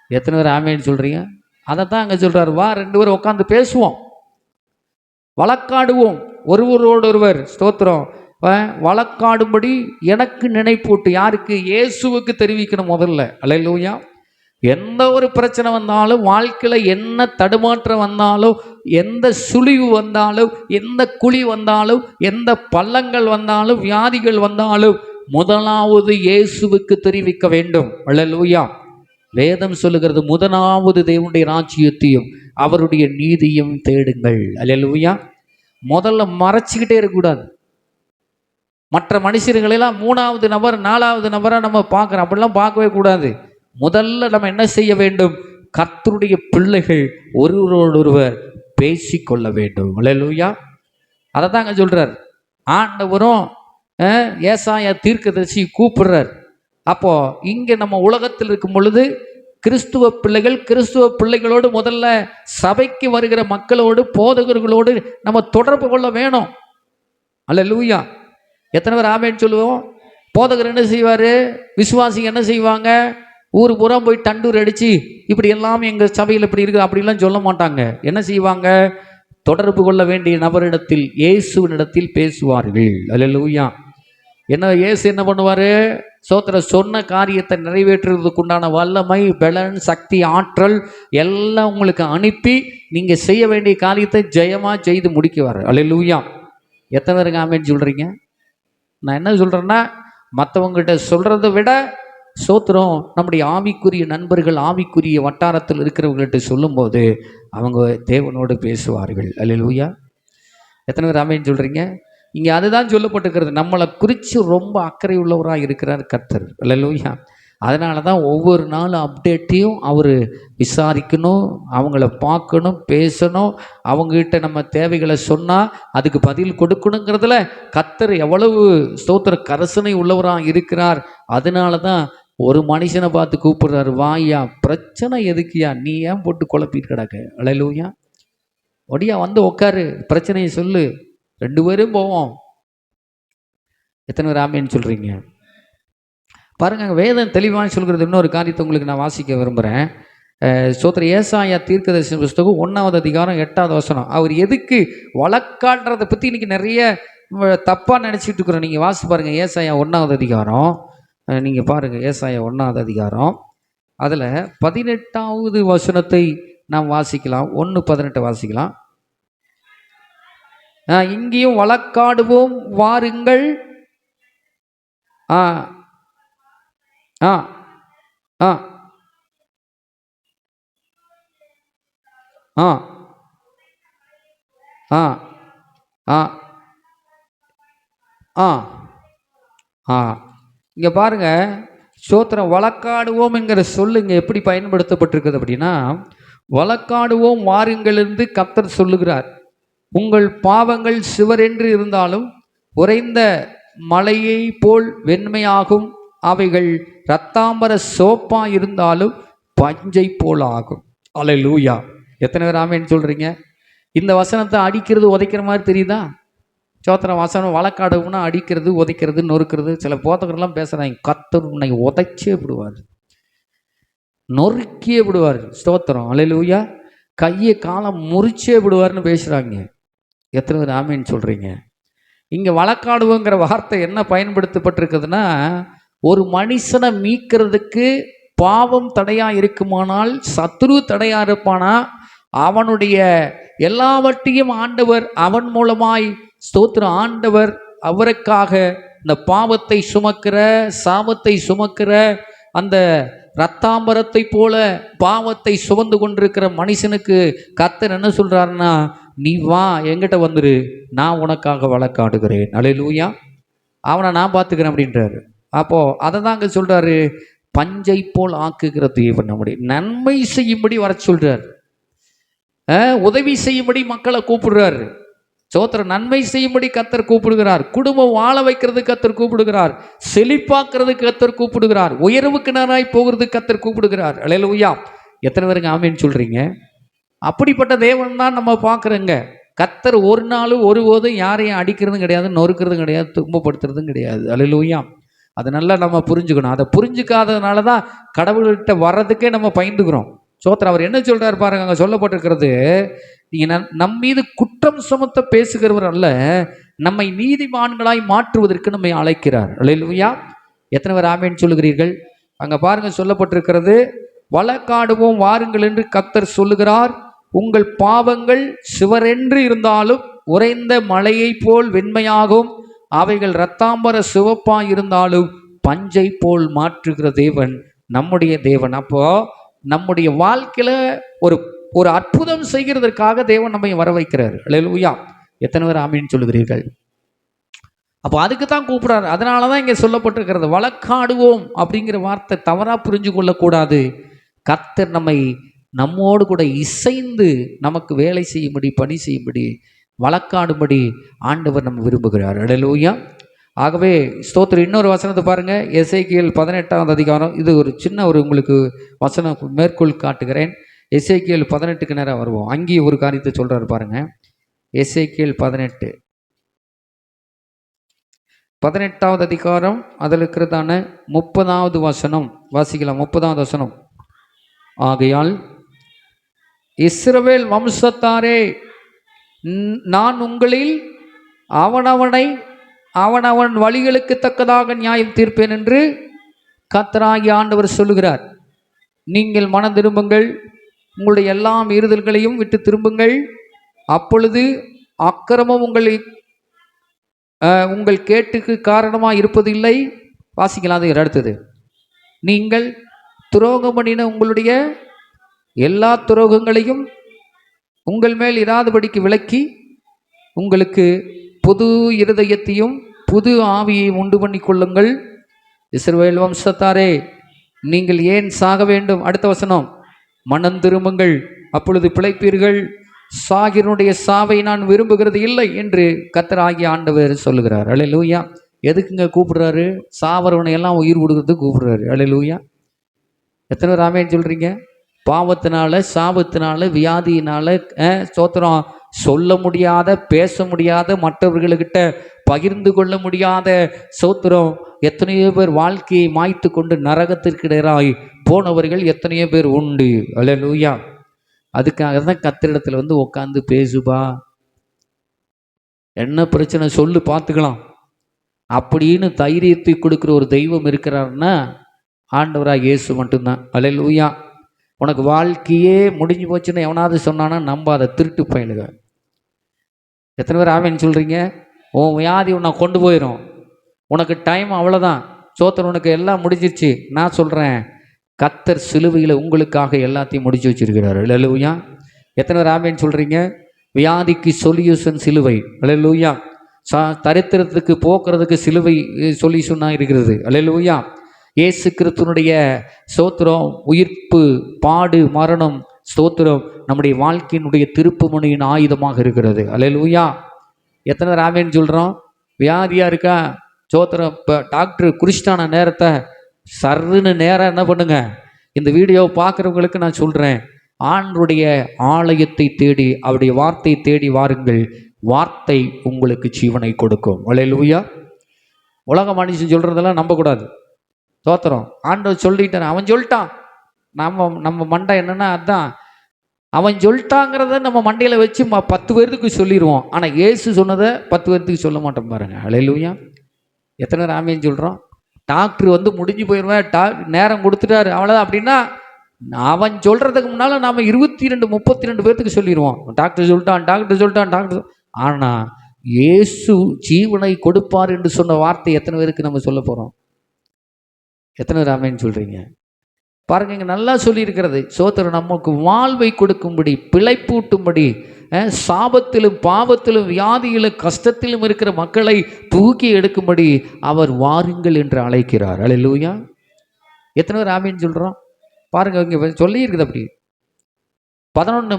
எத்தனை பேர் ஆமேன்னு சொல்கிறீங்க? அதை தான் அங்கே சொல்கிறார், வா 2 பேரும் உட்காந்து பேசுவோம், வழக்காடுவோம் ஒருவரோடு ஒருவர். ஸ்தோத்திரம். வழக்காடும்படி எனக்கு நினைப்பூட்டு. யாருக்கு? இயேசுவுக்கு தெரிவிக்கணும் முதல்ல. அல்லேலூயா. எந்த ஒரு பிரச்சனை வந்தாலும், வாழ்க்கையில் என்ன தடுமாற்றம் வந்தாலும், எந்த சுழிவு வந்தாலும், எந்த குழி வந்தாலும், எந்த பள்ளங்கள் வந்தாலும், வியாதிகள் வந்தாலும், முதலாவது இயேசுவுக்கு தெரிவிக்க வேண்டும். அல்லேலூயா. வேதம் சொல்லுகிறது, முதலாவது தேவனுடைய ராஜ்யத்தையும் அவருடைய நீதியும் தேடுங்கள். அல்லேலூயா. முதல்ல மறைச்சிக்கிட்டே இருக்கக்கூடாது. மற்ற மனுஷர்களெல்லாம் மூணாவது நபர், நாலாவது நபராக நம்ம பார்க்குறோம். அப்படிலாம் பார்க்கவே கூடாது. முதல்ல நம்ம என்ன செய்ய வேண்டும்? கர்த்தருடைய பிள்ளைகள் ஒருவரோடொருவர் பேசிக்கொள்ள வேண்டும். அல்லேலூயா. அதை தான் அங்கே சொல்கிறார். ஆண்டவரும் ஏசாயா தீர்க்கதரிசி கூப்பிடுறார். அப்போ இங்கே நம்ம உலகத்தில் இருக்கும் பொழுது கிறிஸ்துவ பிள்ளைகளோடு முதல்ல சபைக்கு வருகிற மக்களோடு, போதகர்களோடு நம்ம தொடர்பு கொள்ள வேணும். அல்லேலூயா. எத்தனை பேர் ஆமேன்னு சொல்லுவோம்? போதகர் என்ன செய்வார்? விசுவாசிங்க என்ன செய்வாங்க? ஊர் புறம் போய் தண்டூர் அடித்து இப்படி எல்லாம் எங்கள் சபையில் இப்படி இருக்குது அப்படிலாம் சொல்ல மாட்டாங்க. என்ன செய்வாங்க? தொடர்பு கொள்ள வேண்டிய நபரிடத்தில், இயேசுவினிடத்தில் பேசுவார்கள். அல்லேலூயா. என்ன இயேசு என்ன பண்ணுவார்? சொன்ன காரியத்தை நிறைவேற்றுறதுக்கு உண்டான வல்லமை, பலன், சக்தி, ஆற்றல் எல்லாம் உங்களுக்கு அனுப்பி நீங்கள் செய்ய வேண்டிய காரியத்தை ஜெயமாக செய்து முடிக்குவார். அல்லேலூயா. எத்தனை பேருங்க ஆமேன்னு சொல்கிறீங்க? நான் என்ன சொல்கிறேன்னா, மற்றவங்ககிட்ட சொல்கிறத விட சோத்திரம் நம்முடைய ஆவிக்குரிய நண்பர்கள், ஆவிக்குரிய வட்டாரத்தில் இருக்கிறவங்கள்ட்ட சொல்லும்போது அவங்க தேவனோடு பேசுவார்கள். அல்லேலூயா. எத்தனை பேர் ஆமேன்னு சொல்கிறீங்க? இங்கே அதுதான் சொல்லப்பட்டிருக்கிறது. நம்மளை குறித்து ரொம்ப அக்கறை உள்ளவராக இருக்கிறார் கர்த்தர். அல்லேலூயா. அதனால தான் ஒவ்வொரு நாளும் அப்டேட்டையும் அவர் விசாரிக்கணும், அவங்கள பார்க்கணும், பேசணும். அவங்ககிட்ட நம்ம தேவைகளை சொன்னால் அதுக்கு பதில் கொடுக்கணுங்கிறதுல கர்த்தர் எவ்வளவு ஸ்தோத்திர கரசனை உள்ளவராக இருக்கிறார். அதனால தான் ஒரு மனுஷனை பார்த்து கூப்பிடுறாரு, வாயா, பிரச்சனை எதுக்குயா, நீ ஏன் போட்டு குழப்பிட்டு கிடக்க? அல்லேலூயா. ஒடியா வந்து உட்காரு, பிரச்சனையை சொல்லு, 2 பேரும் போவோம். எத்தனை பேர் ஆமேன்னு சொல்கிறீங்க? பாருங்க, வேதம் தெளிவாக சொல்கிறது. இன்னொரு காரியத்தை உங்களுக்கு நான் வாசிக்க விரும்புகிறேன். சோத்திர ஏசாயா தீர்க்கதரிசி புஸ்தகம் 1வது அதிகாரம் 8வது வசனம். அவர் எதுக்கு வழக்காடுறதை பற்றி இன்றைக்கி நிறைய தப்பாக நினச்சிட்டு இருக்கிறோம். நீங்கள் வாசி பாருங்கள், ஏசாயா 1வது அதிகாரம். நீங்கள் பாருங்கள், ஏசாயா 1வது அதிகாரம், அதில் 18வது வசனத்தை நாம் வாசிக்கலாம். 1:18 வாசிக்கலாம். இங்கேயும் வழக்காடுவோம் வாருங்கள். ஆ ஆ ஆ ஆ ஆ ஆ ஆ ஆ இங்கே பாருங்க, சோத்திரம் வழக்காடுவோம் என்கிற சொல்லு இங்கே எப்படி பயன்படுத்தப்பட்டிருக்குது அப்படின்னா, வழக்காடுவோம் வாருங்கள் என்று கர்த்தர் சொல்லுகிறார். உங்கள் பாவங்கள் சிவரென்று இருந்தாலும் உறைந்த மலையை போல் வெண்மையாகும், அவைகள் இரத்தாம்பர சோப்பா இருந்தாலும் பஞ்சை போல் ஆகும். அல்லேலூயா. எத்தனை பேர் ஆமேன்னு சொல்கிறீங்க? இந்த வசனத்தை அடிக்கிறது உதைக்கிற மாதிரி தெரியுதா? சோத்திரம் வசனம் வழக்காடுவோம்னா அடிக்கிறது, உதைக்கிறது, நொறுக்கிறது. சில போதகர்லாம் பேசுகிறாங்க, கர்த்தர் உன்னை உதைச்சே விடுவார், நொறுக்கியே விடுவார். ஸ்தோத்திரம். அல்லேலூயா. கையை காலம் முறிச்சே விடுவார்னு பேசுகிறாங்க. எத்தனை பேர் ஆமேன்னு சொல்கிறீங்க? இங்கே வழக்காடுவோங்கிற வார்த்தை என்ன பயன்படுத்தப்பட்டிருக்குதுன்னா, ஒரு மனுஷனை மீட்கிறதுக்கு பாவம் தடையாக இருக்குமானால், சத்ரு தடையாக இருப்பானா, அவனுடைய எல்லாவற்றையும் ஆண்டவர் அவன் மூலமாய் ஸ்தோத்திரம், ஆண்டவர் அவருக்காக இந்த பாவத்தை சுமக்கிற, சாபத்தை சுமக்கிற, அந்த இரத்தாம்பரத்தை போல பாவத்தை சுமந்து கொண்டிருக்கிற மனுஷனுக்கு கர்த்தர் என்ன சொல்கிறாருன்னா, நீ வா, என்கிட்ட வந்துரு, நான் உனக்காக வழக்காடுகிறேன். அல்லேலூயா. அவனை நான் பார்த்துக்கிறேன் அப்படின்றாரு. அப்போது அதை தான் அங்கே சொல்கிறாரு, பஞ்சை போல் ஆக்குகிற தேவன் நம்முடைய நன்மை செய்யும்படி வர சொல்கிறார். உதவி செய்யும்படி மக்களை கூப்பிடுறாரு. சோத்திர நன்மை செய்யும்படி கர்த்தர் கூப்பிடுகிறார். குடும்பம் வாழ வைக்கிறதுக்கு கர்த்தர் கூப்பிடுகிறார். செழிப்பாக்குறதுக்கு கர்த்தர் கூப்பிடுகிறார். உயர்வுக்கு நானாய் போகிறதுக்கு கர்த்தர் கூப்பிடுகிறார். அல்லேலூயா. எத்தனை பேருங்க ஆமேன்னு சொல்கிறீங்க? அப்படிப்பட்ட தேவன் தான் நம்ம பார்க்குறோங்க. கர்த்தர் ஒரு நாளும் ஒருபோதும் யாரையும் அடிக்கிறதும் கிடையாது, நொறுக்கிறதும் கிடையாது, துன்பப்படுத்துறதும் கிடையாது. அல்லேலூயா. அதை நல்லா நம்ம புரிஞ்சுக்கணும். அதை புரிஞ்சுக்காததுனால தான் கடவுள்கிட்ட வர்றதுக்கே நம்ம பயந்துக்கிறோம். சோத்திரம். அவர் என்ன சொல்கிறார் பாருங்க, அங்கே சொல்லப்பட்டிருக்கிறது, நீங்கள் நம் மீது குற்றம் சுமத்த பேசுகிறவர் அல்ல, நம்மை நீதிமான்களாய் மாற்றுவதற்கு நம்மை அழைக்கிறார். அல்லேலூயா. எத்தனை பேர் ஆமென் சொல்லுகிறீர்கள்? அங்க பாருங்க, சொல்லப்பட்டிருக்கிறது, வழக்காடுவோம் வாருங்கள் என்று கர்த்தர் சொல்லுகிறார். உங்கள் பாவங்கள் சுவரென்று இருந்தாலும் உறைந்த மலையை போல் வெண்மையாகும், அவைகள் இரத்தாம்பர சிவப்பாய் இருந்தாலும் பஞ்சை போல் மாற்றுகிற தேவன் நம்முடைய தேவன். அப்போ நம்முடைய வாழ்க்கையில ஒரு ஒரு அற்புதம் செய்கிறதற்காக தேவன் நம்மை வர வைக்கிறார். அல்லேலூயா. எத்தனை பேர் ஆமீன் சொல்லுகிறீர்கள்? அப்போ அதுக்கு தான் கூப்பிடுறாரு. அதனால தான் இங்கே சொல்லப்பட்டிருக்கிறது, வழக்காடுவோம் அப்படிங்கிற வார்த்தை தவறாக புரிஞ்சு கொள்ளக்கூடாது. கர்த்தர் நம்மோடு கூட இசைந்து நமக்கு வேலை செய்யும்படி, பணி செய்யும்படி, வழக்காடும்படி ஆண்டவர் நம்ம விரும்புகிறார். அல்லேலூயா. ஆகவே ஸ்தோத்திரம். இன்னொரு வசனத்தை பாருங்க, எசேக்கியேல் 18ஆம் அதிகாரம். இது ஒரு சின்ன உங்களுக்கு வசனம் மேற்கோள் காட்டுகிறேன். எசேக்கியேல் 18க்கு நேரம் வருவோம். அங்கேயும் ஒரு காரியத்தை சொல்றாரு பாருங்க. எசேக்கியேல் 18ஆவது அதிகாரம், அதில் இருக்கிறதான 30வது வசனம் வாசிக்கலாம். 30வது வசனம். ஆகையால் இஸ்ரவேல் வம்சத்தாரே, நான் உங்களில் அவனவன் வழிகளுக்கு தக்கதாக நியாயம் தீர்ப்பேன் என்று கர்த்தராகிய ஆண்டவர் சொல்லுகிறார். நீங்கள் மனம் திரும்புங்கள், உங்களுடைய எல்லா மீறுதல்களையும் விட்டு திரும்புங்கள், அப்பொழுது அக்கிரமம் உங்கள் கேட்டுக்கு காரணமாக இருப்பதில்லை. வாசிக்கலாம். அது அடுத்தது, நீங்கள் துரோகம் பண்ணின உங்களுடைய எல்லா துரோகங்களையும் உங்கள் மேல் இராதபடிக்கு விலக்கி, உங்களுக்கு புது இருதயத்தையும் புது ஆவியையும் உண்டு பண்ணி கொள்ளுங்கள். இஸ்ரவேல் வம்சத்தாரே, நீங்கள் ஏன் சாக வேண்டும்? அடுத்த வசனம், மனம் திரும்புங்கள், அப்பொழுது பிழைப்பீர்கள். சாகிரனுடைய சாவை நான் விரும்புகிறது இல்லை என்று கர்த்தராகிய ஆண்டவர் சொல்லுகிறார். அல்லேலூயா. எதுக்குங்க கூப்பிடுறாரு? சாவரவனை எல்லாம் உயிர் கொடுக்கறதுக்கு கூப்பிடுறாரு. அல்லேலூயா. எத்தனை பேர் ஆமென் சொல்றீங்க? பாவத்தினால, சாபத்தினால, வியாதியினால, ஸ்தோத்திரம், சொல்ல முடியாத, பேச முடியாத, மற்றவர்களுக்கிட்ட பகிர்ந்து கொள்ள முடியாத, ஸ்தோத்திரம், எத்தனையோ பேர் வாழ்க்கையை மாய்த்து கொண்டு நரகத்திற்கு நேராய் போனவர்கள் எத்தனையோ பேர் உண்டு. அல்லேலூயா. அதுக்காக தான் கர்த்தரிடத்துல உட்காந்து பேசுபா, என்ன பிரச்சனை சொல்லு பார்த்துக்கலாம் அப்படின்னு தைரியத்தை கொடுக்குற ஒரு தெய்வம் இருக்கிறாருன்னா ஆண்டவராக இயேசு மட்டும்தான். அல்லேலூயா. உனக்கு வாழ்க்கையே முடிஞ்சு போச்சுன்னு எவனாவது சொன்னானா நம்பாத, திருட்டு பயலுக. எத்தனை பேர் ஆமென் சொல்கிறீங்க? உன் வியாதி உன்னை கொண்டு போயிடும், உனக்கு டைம் அவ்வளோதான், சோத்தர் உனக்கு எல்லாம் முடிஞ்சிருச்சு. நான் சொல்கிறேன், கர்த்தர் சிலுவையில் உங்களுக்காக எல்லாத்தையும் முடிச்சு வச்சிருக்கிறார். அல்லேலூயா. எத்தனை பேர் ஆமென் சொல்கிறீங்க? வியாதிக்கு சொல்யூஷன் சிலுவை. அல்லேலூயா. தரித்திரத்துக்கு போக்குறதுக்கு சிலுவை சொல்யூஷனாக இருக்கிறது. அல்லேலூயா. இயேசு கிறிஸ்துவினுடைய ஸ்தோத்திரம், உயிர்ப்பு, பாடு, மரணம், ஸ்தோத்திரம் நம்முடைய வாழ்க்கையினுடைய திருப்புமுனையின் ஆயுதமாக இருக்கிறது. அல்லேலூயா. எத்தனை பேர் ஆமென் சொல்கிறோம்? வியாதியாக இருக்கா? ஸ்தோத்திரம். இப்போ டாக்டர் குறிச்சிட்டான நேரத்தை சர்ன்னு நேரம் என்ன பண்ணுங்க, இந்த வீடியோவை பார்க்குறவங்களுக்கு நான் சொல்கிறேன், ஆண்டவருடைய ஆலயத்தை தேடி, அவருடைய வார்த்தையை தேடி வாருங்கள். வார்த்தை உங்களுக்கு ஜீவனை கொடுக்கும். அல்லேலூயா. உலக மனுஷன் சொல்கிறதெல்லாம் நம்பக்கூடாது. ஸ்தோத்திரம். ஆண்டவர் சொல்லிட்டான், அவன் சொல்லிட்டான். நம்ம மண்டை என்னன்னா அதுதான், அவன் சொல்லிட்டாங்கிறத நம்ம மண்டையில் வச்சு 10 பேருக்கு சொல்லிடுவோம். ஆனால் இயேசு சொன்னதை 10 பேருக்கு சொல்ல மாட்டோம் பாருங்க. அல்லேலூயா. எத்தனை பேர் ஆமென் சொல்கிறோம்? டாக்டர் முடிஞ்சு போயிடுவேன், நேரம் கொடுத்துட்டாரு, அவ்வளோதான் அப்படின்னா அவன் சொல்கிறதுக்கு முன்னால் நாம் 22 32 பேர்த்துக்கு சொல்லிடுவோம். டாக்டர் சொல்லிட்டான். ஆனால் இயேசு ஜீவனை கொடுப்பார் என்று சொன்ன வார்த்தை எத்தனை பேருக்கு நம்ம சொல்ல போகிறோம்? எத்தனை பேர் ஆமென் சொல்கிறீங்க? பாருங்க, இங்கே நல்லா சொல்லியிருக்கிறது. சோதரர் நமக்கு வாழ்வை கொடுக்கும்படி, பிழைப்பூட்டும்படி, சாபத்திலும் பாவத்திலும் வியாதியிலும் கஷ்டத்திலும் இருக்கிற மக்களை தூக்கி எடுக்கும்படி அவர் வாருங்கள் என்று அழைக்கிறார். அல்லேலூயா. எத்தனை பேர் ஆமென் சொல்கிறோம்? பாருங்க, இங்கே சொல்லியிருக்குது அப்படி.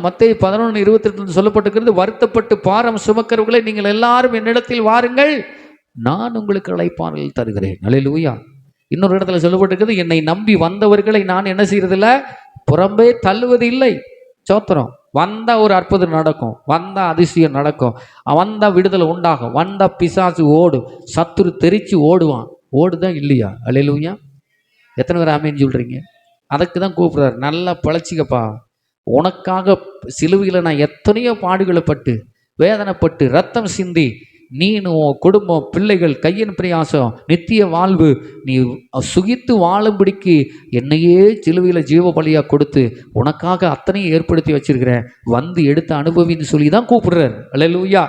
மத்தேயு 11:28 சொல்லப்பட்டிருக்கிறது, வருத்தப்பட்டு பாரம் சுமக்கிறவர்களை நீங்கள் எல்லாரும் என்னிடத்தில் வாருங்கள், நான் உங்களுக்கு அழைப்பார்கள் தருகிறேன். அல்லேலூயா. இன்னொரு இடத்துல சொல்லப்பட்டிருக்கிறது, என்னை நம்பி வந்தவர்களை நான் என்ன செய்யறதில்ல, புறம்பே தள்ளுவது இல்லை. சோத்திரம். வந்தா ஒரு அற்புதம் நடக்கும், வந்தா அதிசயம் நடக்கும், வந்தா விடுதலை உண்டாகும், வந்தா பிசாசு ஓடும், சத்துரு தெரிச்சு ஓடுவான். ஓடுதான் இல்லையா? அல்லேலூயா. எத்தனை பேர் ஆமென் சொல்றீங்க? அதுக்கு தான் கூப்பிடுறாரு, நல்லா பழச்சிக்கப்பா, உனக்காக சிலுவையில் நான் எத்தனையோ பாடுகளை பட்டு, வேதனைப்பட்டு, ரத்தம் சிந்தி, நீனும் உன் குடும்பம், பிள்ளைகள், கையின் பிரயாசம், நித்திய வாழ்வு, நீ சுகித்து வாழும்படிக்கு என்னையே சிலுவையில் ஜீவ பலியாக கொடுத்து உனக்காக அத்தனையும் ஏற்படுத்தி வச்சிருக்கிறேன், வந்து எடுத்து அனுபவின்னு சொல்லி தான் கூப்பிடுறாரு. அல்லேலூயா.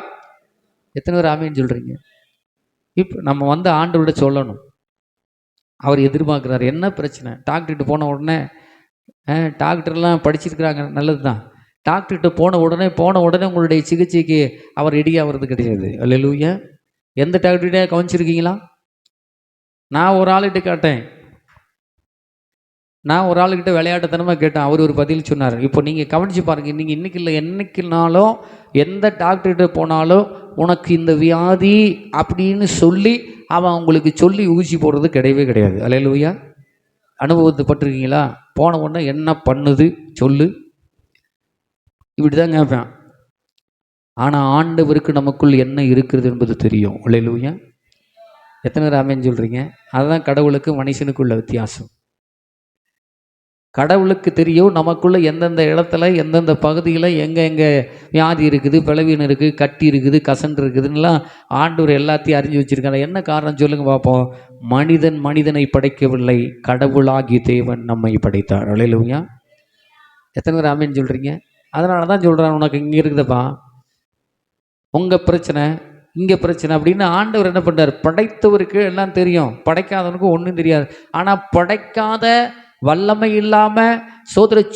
எத்தனை பேர் ஆமேன்னு சொல்கிறீங்க? இப்போ நம்ம வந்து ஆண்டவர்கிட்ட சொல்லணும். அவர் எதிர்பார்க்குறாரு. என்ன பிரச்சனை? டாக்டர்கிட்ட போன உடனே டாக்டர்லாம் படிச்சிருக்கிறாங்க, நல்லது தான். டாக்டர்கிட்ட போன உடனே உங்களுடைய சிகிச்சைக்கு அவர் ரெடி ஆகிறது கிடையாது. அல்லேலூயா. எந்த டாக்டர்கிட்ட கவனிச்சிருக்கீங்களா? நான் ஒரு ஆளுக்கிட்ட விளையாட்டுத்தனமாக கேட்டேன். அவர் ஒரு பதில் சொன்னார். இப்போ நீங்கள் கவனித்து பாருங்கள். நீங்கள் இன்றைக்கி இல்லை என்னைக்குனாலும் எந்த டாக்டர்கிட்ட போனாலும் உனக்கு இந்த வியாதி அப்படின்னு சொல்லி அவன் உங்களுக்கு சொல்லி ஊசி போடுறது கிடையவே கிடையாது. அல்லேலூயா. அனுபவத்தை பட்டிருக்கீங்களா? போன உடனே என்ன பண்ணுது சொல்லு, இப்படி தான் கேட்பேன். ஆனால் ஆண்டவருக்கு நமக்குள் என்ன இருக்கிறது என்பது தெரியும். அல்லேலூயா. எத்தனை பேர் ஆமென் சொல்கிறீங்க? அதுதான் கடவுளுக்கு மனுஷனுக்குள்ள வித்தியாசம். கடவுளுக்கு தெரியும் நமக்குள்ளே எந்தெந்த இடத்துல எந்தெந்த பகுதியில் எங்கே வியாதி இருக்குது, பிளவீனம் இருக்குது, கட்டி இருக்குது, கசன்று இருக்குதுன்னெலாம் ஆண்டவர் எல்லாத்தையும் அறிஞ்சு வச்சுருக்காங்க. என்ன காரணம் சொல்லுங்கள் பார்ப்போம். மனிதனை படைக்கவில்லை, கடவுளாகி தேவன் நம்மை படைத்தார். அல்லேலூயா. எத்தனை பேர் ஆமென் சொல்கிறீங்க? அதனால தான் சொல்கிறான், உனக்கு இங்கே இருக்குதுப்பா உங்கள் பிரச்சனை, இங்கே பிரச்சனை அப்படின்னு ஆண்டவர் என்ன பண்ணுறார்? படைத்தவருக்கு எல்லாம் தெரியும், படைக்காதவனுக்கு ஒன்றும் தெரியாது. ஆனால் படைக்காத வல்லமை இல்லாமல்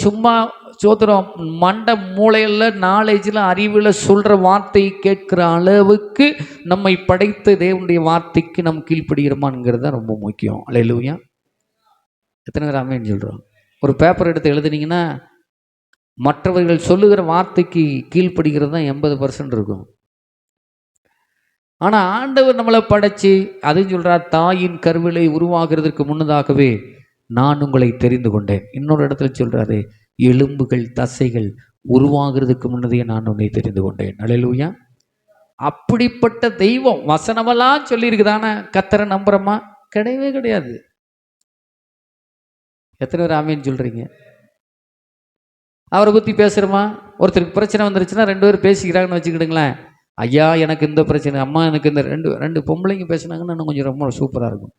சும்மா மண்ட மூளையில் நாலேஜில் அறிவில் சொல்கிற வார்த்தையை கேட்குற அளவுக்கு நம்மை படைத்த தேவனுடைய வார்த்தைக்கு நம்ம கீழ்ப்படுகிறோமாங்கிறது தான் ரொம்ப முக்கியம். அல்லேலூயா. எத்தனை பேர் ஆமென் சொல்கிறோம்? ஒரு பேப்பர் எடுத்து எழுதுனீங்கன்னா மற்றவர்கள் சொல்லுகிற வார்த்தைக்கு கீழ்ப்படுகிறது தான் 80% இருக்கும். ஆனால் ஆண்டவர் நம்மளை படைச்சி அதுவும் சொல்கிறார், தாயின் கருவிலை உருவாகிறதுக்கு முன்னதாகவே நான் உங்களை தெரிந்து கொண்டேன். இன்னொரு இடத்துல சொல்கிறாரு, எலும்புகள் தசைகள் உருவாகிறதுக்கு முன்னதே நான் உன்னை தெரிந்து கொண்டேன். அல்லேலூயா. அப்படிப்பட்ட தெய்வம் வசனமெல்லாம் சொல்லியிருக்குதானே கர்த்தரை நம்புறோமா? கிடையவே கிடையாது. எத்தனை பேர் ஆமேன்னு சொல்கிறீங்க? அவரை பற்றி பேசுகிறோமா? ஒருத்தருக்கு பிரச்சனை வந்துருச்சுன்னா 2 பேர் பேசிக்கிறாங்கன்னு வச்சுக்கிடுங்களேன். ஐயா எனக்கு இந்த பிரச்சனை, அம்மா எனக்கு இந்த ரெண்டு பொம்பளைங்க பேசுனாங்கன்னா இன்னும் கொஞ்சம் ரொம்ப சூப்பராக இருக்கும்.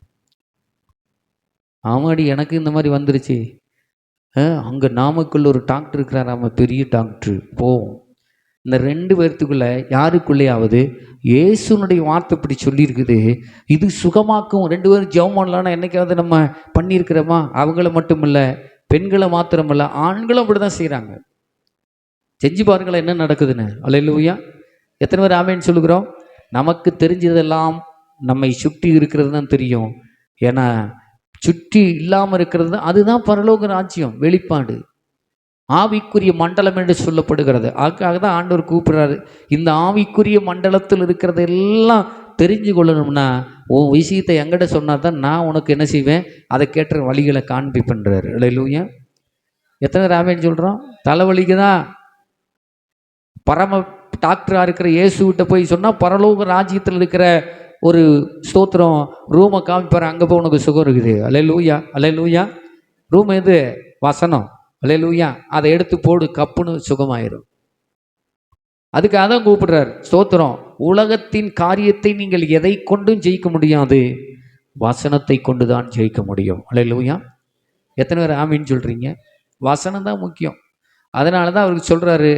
ஆமாடி எனக்கு இந்த மாதிரி வந்துருச்சு, அங்கே நாமக்குள்ள ஒரு டாக்டர் இருக்கிறார், அவன் பெரிய டாக்டர் போவோம். இந்த 2 பேர்த்துக்குள்ளே யாருக்குள்ளேயாவது இயேசுனுடைய வார்த்தை இப்படி சொல்லியிருக்குது, இது சுகமாக்கும். 2 பேரும் ஜெபம் பண்ணலான்னா என்னைக்காவது நம்ம பண்ணியிருக்கிறோமா? அவங்கள மட்டும் இல்லை, பெண்களை மாத்திரமில்லை, ஆண்களும் அப்படி தான் செய்கிறாங்க. செஞ்சு பாருங்களேன் என்ன நடக்குதுன்னு. அல்லேலூயா. எத்தனை பேர் ஆமேன்னு சொல்லுகிறோம்? நமக்கு தெரிஞ்சதெல்லாம் நம்மை சுற்றி இருக்கிறது தான் தெரியும். ஏன்னா சுற்றி இல்லாமல் இருக்கிறது அதுதான் பரலோக ராஜ்யம் வெளிப்பாடு, ஆவிக்குரிய மண்டலம் என்று சொல்லப்படுகிறது. அதுக்காக தான் ஆண்டவர் கூப்பிடுறாரு. இந்த ஆவிக்குரிய மண்டலத்தில் இருக்கிறது எல்லாம் தெரிஞ்சு கொள்ளணும்னா உன் விஷயத்தை எங்கிட்ட சொன்னா தான் நான் உனக்கு என்ன செய்வேன், அதை கேட்ட வழிகளை காண்பிப்பேன்றாரு. அல்லேலூயா. எத்தனை ராமேன்னு சொல்கிறோம்? தலைவலிக்கு தான் பரம டாக்டராக இருக்கிற இயேசுகிட்ட போய் சொன்னால் பரலோக ராஜ்யத்தில் இருக்கிற ஒரு ஸ்தோத்திரம் ரூமை காமிப்பார், அங்கே போய் உனக்கு சுகம் இருக்குது. அல்லேலூயா. அல்லேலூயா. ரூம் எது? வசனம். அல்லேலூயா. அதை எடுத்து போடு, கப்புன்னு சுகமாயிரும். அதுக்காக தான் கூப்பிடுறார். ஸ்தோத்திரம். உலகத்தின் காரியத்தை நீங்கள் எதை கொண்டும் ஜெயிக்க முடியாது, வசனத்தை கொண்டு தான் ஜெயிக்க முடியும். அல்லேலூயா. எத்தனை பேர் ஆமீன்னு சொல்கிறீங்க? வசனம் தான் முக்கியம். அதனால தான் அவருக்கு சொல்கிறாரு,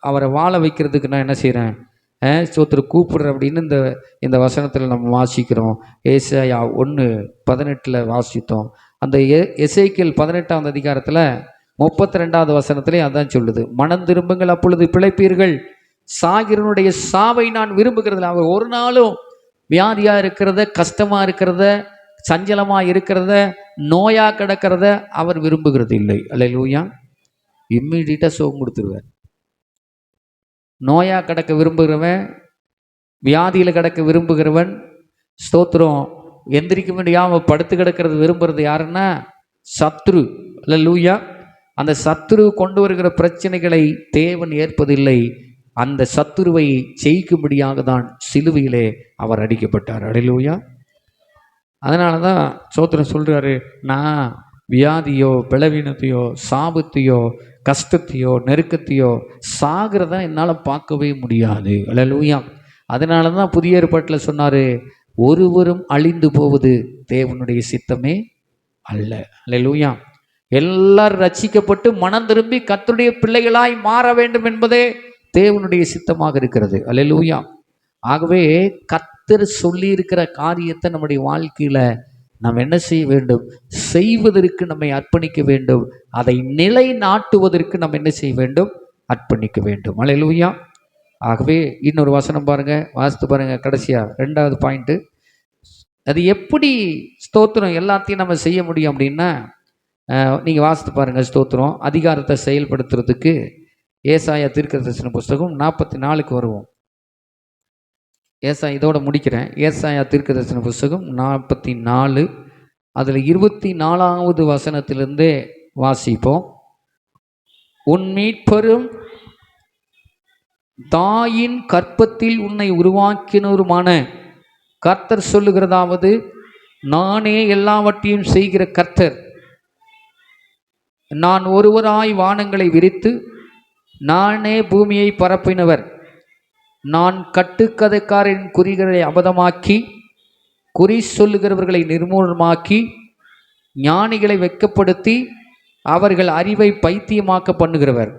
அவரை வாழ வைக்கிறதுக்கு நான் என்ன செய்கிறேன், ஸ்தோத்திரம் கூப்பிடுறேன் அப்படின்னு இந்த வசனத்தில் நம்ம வாசிக்கிறோம். ஏசாயா 1:18 வாசித்தோம். அந்த எசேக்கியேல் 18ஆம் அதிகாரத்தில் 32வது வசனத்திலே அதான் சொல்லுது, மனம் திரும்புங்கள் அப்பொழுது பிழைப்பீர்கள், சாகிறனுடைய சாவை நான் விரும்புகிறதில்லை. அவர் ஒரு நாளும் வியாதியாக இருக்கிறத, கஷ்டமாக இருக்கிறத, சஞ்சலமாக இருக்கிறத, நோயாக கிடக்கிறத அவர் விரும்புகிறது இல்லை. அல்லேலூயா. இம்மீடியட்டாக சுகம் கொடுத்துருவார். நோயாக கிடக்க விரும்புகிறவன், வியாதியில் கிடக்க விரும்புகிறவன், ஸ்தோத்திரம் எந்திரிக்க முடியாமல் படுத்து கிடக்கிறது விரும்புகிறது யாருன்னா சத்ரு. அல்லேலூயா. அந்த சத்துரு கொண்டு வருகிற பிரச்சனைகளை தேவன் ஏற்பதில்லை. அந்த சத்துருவை ஜெயிக்கும்படியாக தான் சிலுவையிலே அவர் அடிக்கப்பட்டார். அல்லேலூயா. அதனால தான் ஸ்தோத்திரம் சொல்கிறாரு, நான் வியாதியோ பலவீனத்தையோ சாபத்தையோ கஷ்டத்தையோ நெருக்கத்தையோ சாகிறதா என்னால் பார்க்கவே முடியாது. அல்லேலூயா. அதனால தான் புதிய ஏற்பாட்டில் சொன்னார், ஒருவரும் அழிந்து போவது தேவனுடைய சித்தமே அல்ல. அல்லேலூயா. எல்லாரும் ரட்சிக்கப்பட்டு மனம் திரும்பி கர்த்தருடைய பிள்ளைகளாய் மாற வேண்டும் என்பதே தேவனுடைய சித்தமாக இருக்கிறது. அல்லேலூயா. ஆகவே கர்த்தர் சொல்லி இருக்கிற காரியத்தை நம்முடைய வாழ்க்கையில நாம் என்ன செய்ய வேண்டும்? செய்வதற்கு நம்மை அர்ப்பணிக்க வேண்டும். அதை நிலைநாட்டுவதற்கு நம்ம என்ன செய்ய வேண்டும்? அர்ப்பணிக்க வேண்டும். அல்லேலூயா. ஆகவே இன்னொரு வசனம் பாருங்க, வாசித்து பாருங்க, கடைசியா 2வது பாயிண்ட். அது எப்படி ஸ்தோத்திரம் எல்லாத்தையும் நம்ம செய்ய முடியும் அப்படின்னா, நீங்கள் வாசித்து பாருங்கள். ஸ்தோத்திரம் அதிகாரத்தை செயல்படுத்துறதுக்கு ஏசாயா தீர்க்கதரிசன புஸ்தகம் 44க்கு வருவோம். இதோட முடிக்கிறேன். ஏசாயா தீர்க்கதரிசன புஸ்தகம் 44, அதில் 24வது வசனத்திலிருந்தே வாசிப்போம். உன் மீட்பரும் தாயின் கற்பத்தில் உன்னை உருவாக்கினருமான கர்த்தர் சொல்லுகிறதாவது, நானே எல்லாவற்றையும் செய்கிற கர்த்தர். நான் ஒருவராய் வானங்களை விரித்து நானே பூமியை பரப்பினவர். நான் கட்டுக்கதைக்காரின் குறிகளை அபதமாக்கி குறி சொல்லுகிறவர்களை நிர்மூலமாக்கி ஞானிகளை வெட்கப்படுத்தி அவர்கள் அறிவை பைத்தியமாக்க பண்ணுகிறவர்.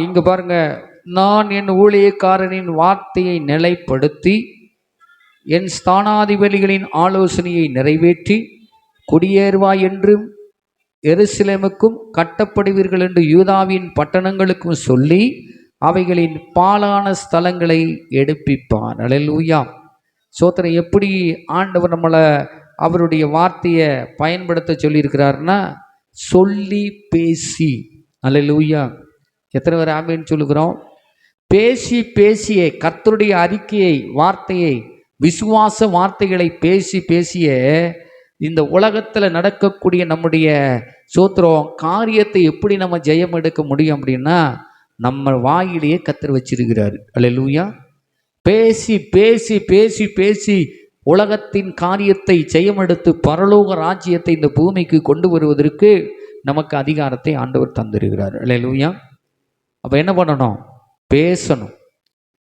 இங்க பாருங்க, நான் என் ஊழியக்காரனின் வார்த்தையை நிலைப்படுத்தி என் ஸ்தானாதிபதிகளின் ஆலோசனையை நிறைவேற்றி குடியேறுவாய் என்றும் எருசலேமுக்கும் கட்டப்படுவீர்கள் என்று யூதாவின் பட்டணங்களுக்கும் சொல்லி அவைகளின் பாலான ஸ்தலங்களை எடுப்பிப்பான். அல்லேலூயா. சோத்திரம். எப்படி ஆண்டவர் நம்மளை அவருடைய வார்த்தையை பயன்படுத்த சொல்லியிருக்கிறாருன்னா, சொல்லி பேசி. அல்லேலூயா. எத்தனை பேர் ஆமேன்னு சொல்லுகிறோம்? பேசி பேசிய கர்த்தருடைய அறிக்கையை, வார்த்தையை, விசுவாச வார்த்தைகளை பேசி பேசிய இந்த உலகத்தில் நடக்கக்கூடிய நம்முடைய சோத்திரம் காரியத்தை எப்படி நம்ம ஜெயம் எடுக்க முடியும் அப்படின்னா, நம்ம வாயிலேயே கர்த்தர் வச்சிருக்கிறார். அல்லேலூயா. பேசி பேசி பேசி பேசி உலகத்தின் காரியத்தை ஜெயம் எடுத்து பரலோக ராஜ்யத்தை இந்த பூமிக்கு கொண்டு வருவதற்கு நமக்கு அதிகாரத்தை ஆண்டவர் தந்திருக்கிறார். அல்லேலூயா. அப்போ என்ன பண்ணணும்? பேசணும்,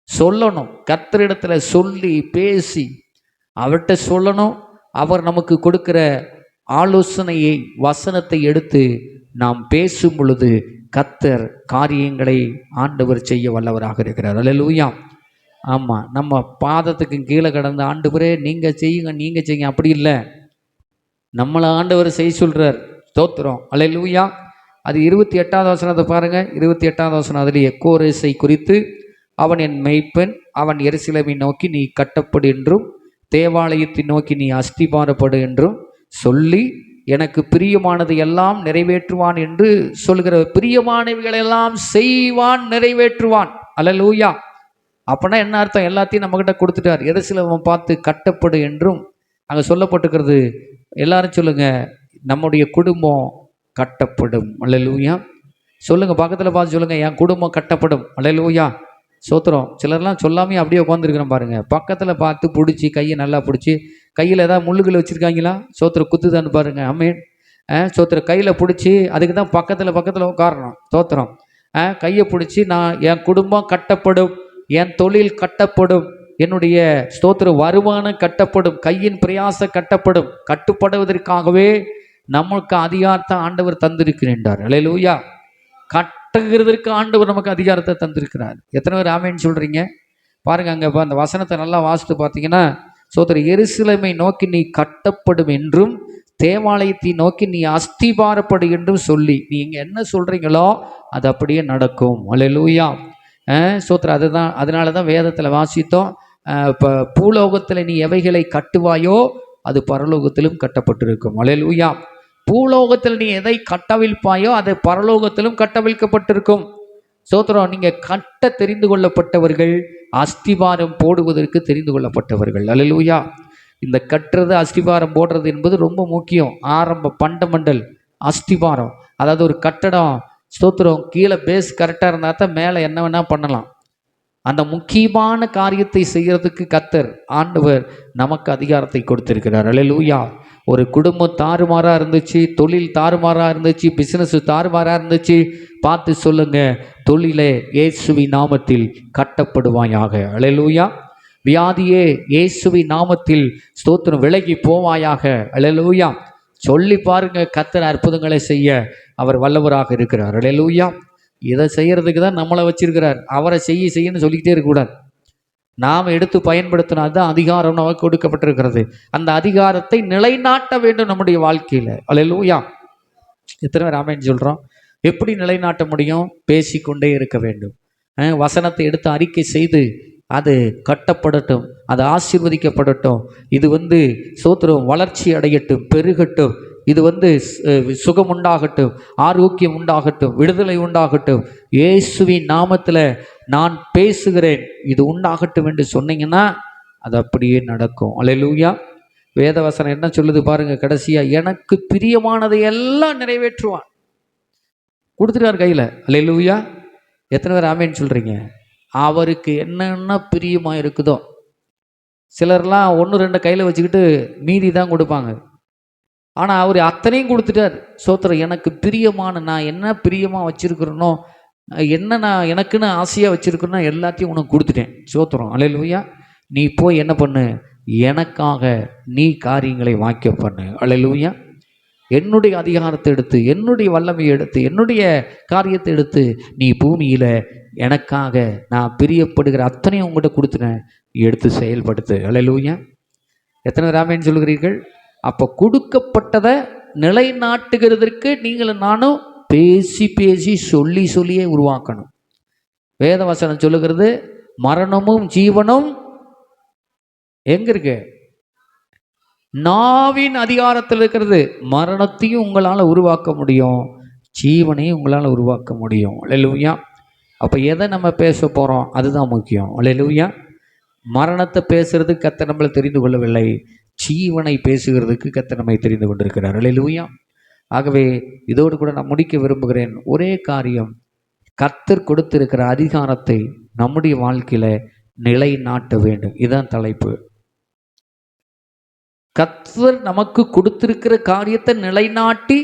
சொல்லணும். கர்த்தரிடத்துல சொல்லி பேசி அவர்கிட்ட சொல்லணும். அவர் நமக்கு கொடுக்கிற ஆலோசனையை, வசனத்தை எடுத்து நாம் பேசும் பொழுது கர்த்தர் காரியங்களை ஆண்டவர் செய்ய வல்லவராக இருக்கிறார். அல்லேலூயா. ஆமாம், நம்ம பாதத்துக்கு கீழே கடந்த ஆண்டவரே நீங்கள் செய்யுங்க, நீங்கள் செய்யுங்க, அப்படி இல்லை. நம்மளை ஆண்டவர் செய்ய சொல்கிறார். ஸ்தோத்திரம். அல்லேலூயா. அது 28வது வசனத்தை பாருங்கள். 28வது வசனம், அதில் கோரேசை குறித்து, அவன் என் மெய்ப்பெண், அவன் எருசலேமை நோக்கி நீ கட்டப்படு என்றும் தேவாலயத்தை நோக்கி நீ அஸ்திபாரப்படு என்றும் சொல்லி எனக்கு பிரியமானது எல்லாம் நிறைவேற்றுவான் என்று சொல்கிற. பிரியமானவைகளெல்லாம் செய்வான், நிறைவேற்றுவான். அல்லேலூயா. அப்படின்னா என்ன அர்த்தம்? எல்லாத்தையும் நம்மக்கிட்ட கொடுத்துட்டார். எருசலேமை பார்த்து கட்டப்படு என்றும் அங்கே சொல்லப்பட்டிருக்கிறது. எல்லாரும் சொல்லுங்க, நம்முடைய குடும்பம் கட்டப்படும். அல்லேலூயா. சொல்லுங்க, பக்கத்தில் பார்த்து சொல்லுங்க, என் குடும்பம் கட்டப்படும். அல்லேலூயா. சோத்திரம். சிலர்லாம் சொல்லாமே அப்படியே உட்காந்துருக்கிறோம் பாருங்க. பக்கத்தில் பார்த்து பிடிச்சி, கையை நல்லா பிடிச்சி, கையில் ஏதாவது முள்ளுகள் வச்சுருக்காங்களா? சோத்திரம் குத்துதான்னு பாருங்க. ஆமேன். சோத்திரம். கையில் பிடிச்சி, அதுக்கு தான் பக்கத்தில் உட்காரணும். சோத்திரம். கையை பிடிச்சி, நான் என் குடும்பம் கட்டப்படும், என் தொழில் கட்டப்படும், என்னுடைய ஸ்தோத்திர வருமானம் கட்டப்படும், கையின் பிரயாசம் கட்டப்படும். கட்டுப்படுவதற்காகவே நமக்கு அதிகாரத்தை ஆண்டவர் தந்திருக்கிறார். அல்லேலூயா. கட்டுகிறதற்கு ஆண்டவர் நமக்கு அதிகாரத்தை தந்திருக்கிறார். எத்தனை பேர் ஆமேன்னு சொல்றீங்க? பாருங்க, அங்கே அந்த வசனத்தை நல்லா வாசித்து பார்த்தீங்கன்னா, சோதர எருசலேமை நோக்கி நீ கட்டப்படும் என்றும் தேவாலயத்தை நோக்கி நீ அஸ்திபாரப்படு என்றும் சொல்லி, நீங்க என்ன சொல்றீங்களோ அது அப்படியே நடக்கும். அல்லேலூயா. சோத்திர. அதுதான், அதனால தான் வேதத்தில் வாசித்தோம். இப்போ பூலோகத்தில் நீ எவைகளை கட்டுவாயோ அது பரலோகத்திலும் கட்டப்பட்டிருக்கும். அல்லேலூயா. பூலோகத்தில் நீ எதை கட்டவிழ்ப்பாயோ அது பரலோகத்திலும் கட்டவிழ்க்கப்பட்டிருக்கும். சோத்திரம். நீங்கள் கட்ட தெரிந்து கொள்ளப்பட்டவர்கள், அஸ்திபாரம் போடுவதற்கு தெரிந்து கொள்ளப்பட்டவர்கள். அல்லேலூயா. இந்த கட்டுறது, அஸ்திபாரம் போடுறது என்பது ரொம்ப முக்கியம். ஆரம்ப ஃபண்டமெண்டல் அஸ்திபாரம். அதாவது ஒரு கட்டடம் ஸ்தோத்திரம் கீழே பேஸ் கரெக்டாக இருந்தால் தான் மேலே என்ன வேணால் பண்ணலாம். அந்த முக்கியமான காரியத்தை செய்கிறதுக்கு கர்த்தர் ஆண்டவர் நமக்கு அதிகாரத்தை கொடுத்திருக்கிறார். அல்லேலூயா. ஒரு குடும்பம் தாறுமாறாக இருந்துச்சு, தொழில் தாறுமாறாக இருந்துச்சு, பிஸ்னஸ் தாறுமாறாக இருந்துச்சு, பார்த்து சொல்லுங்க, தொழிலே இயேசுவின் நாமத்தில் கட்டப்படுவாயாக. அல்லேலூயா. வியாதியே இயேசுவின் நாமத்தில் ஸ்தோத்திரம் விலகி போவாயாக. அல்லேலூயா. சொல்லி பாருங்க, கர்த்தர் அற்புதங்களை செய்ய அவர் வல்லவராக இருக்கிறார். அல்லேலூயா. இதை செய்யறதுக்கு தான் நம்மளை வச்சிருக்கிறார். அவரை செய்யன்னு சொல்லிக்கிட்டே இருக்கக்கூடாது. நாம் எடுத்து பயன்படுத்தினால்தான் அதிகாரம் நமக்கு கொடுக்கப்பட்டிருக்கிறது. அந்த அதிகாரத்தை நிலைநாட்ட வேண்டும் நம்முடைய வாழ்க்கையில். அல்லேலூயா. எத்தனை பேர் ஆமென் சொல்கிறோம்? எப்படி நிலைநாட்ட முடியும்? பேசிக்கொண்டே இருக்க வேண்டும். வசனத்தை எடுத்து அறிக்கை செய்து அது கட்டப்படட்டும், அது ஆசீர்வதிக்கப்படட்டும், இது ஸ்தோத்திரம் வளர்ச்சி அடையட்டும், பெருகட்டும், இது சுகம் உண்டாகட்டும், ஆரோக்கியம் உண்டாகட்டும், விடுதலை உண்டாகட்டும், இயேசுவின் நாமத்தில் நான் பேசுகிறேன், இது உண்டாகட்டும் என்று சொன்னீங்கன்னா அது அப்படியே நடக்கும். அல்லேலூயா. வேதவசனம் என்ன சொல்லுது பாருங்க, கடைசியா எனக்கு பிரியமானதை எல்லாம் நிறைவேற்றுவான். கொடுத்துட்டார் கையில். அல்லேலூயா. எத்தனை பேர் ஆமேன்னு சொல்றீங்க? அவருக்கு என்னென்ன பிரியமா இருக்குதோ. சிலர்லாம் 1-2 கையில் வச்சுக்கிட்டு மீதி தான் கொடுப்பாங்க. ஆனால் அவர் அத்தனையும் கொடுத்துட்டார். சோத்திரம். எனக்கு பிரியமான, நான் என்ன பிரியமாக வச்சுருக்கிறேனோ, என்ன நான் எனக்குன்னு ஆசையாக வச்சுருக்கிறேனோ எல்லாத்தையும் உனக்கு கொடுத்துட்டேன். சோத்திரம். அல்லேலூயா. நீ போய் என்ன பண்ணு, எனக்காக நீ காரியங்களை வாய்க்க பண்ணு. அல்லேலூயா. என்னுடைய அதிகாரத்தை எடுத்து, என்னுடைய வல்லமையை எடுத்து, என்னுடைய காரியத்தை எடுத்து நீ பூமியில் எனக்காக நான் பிரியப்படுகிற அத்தனையும் உங்கள்கிட்ட கொடுத்துனேன், எடுத்து செயல்படுத்து. அல்லேலூயா. எத்தனை ராமேன்னு சொல்லுகிறீர்கள்? அப்போ கொடுக்கப்பட்டதை நிலைநாட்டுகிறதற்கு நீங்களும் நானும் பேசி பேசி சொல்லி சொல்லியே உருவாக்கணும். வேதவசனம் சொல்லுகிறது, மரணமும் ஜீவனும் எங்க இருக்கு? நாவின் அதிகாரத்தில் இருக்கிறது. மரணத்தையும் உங்களால் உருவாக்க முடியும், ஜீவனையும் உங்களால் உருவாக்க முடியும். அல்லேலூயா. அப்போ எதை நம்ம பேச போகிறோம் அதுதான் முக்கியம். அல்லேலூயா. மரணத்தை பேசுறதுக்கு கர்த்தர் நம்மளை தெரிந்து கொள்ளவில்லை, ஜீவனை பேசுகிறதுக்கு கர்த்தர் நம்மை தெரிந்து கொண்டிருக்கிறார். அல்லேலூயா. ஆகவே இதோடு கூட நான் முடிக்க விரும்புகிறேன். ஒரே காரியம், கர்த்தர் கொடுத்திருக்கிற அதிகாரத்தை நம்முடைய வாழ்க்கையில் நிலைநாட்ட வேண்டும். இதுதான் தலைப்பு. கர்த்தர் நமக்கு கொடுத்திருக்கிற காரியத்தை நிலைநாட்டி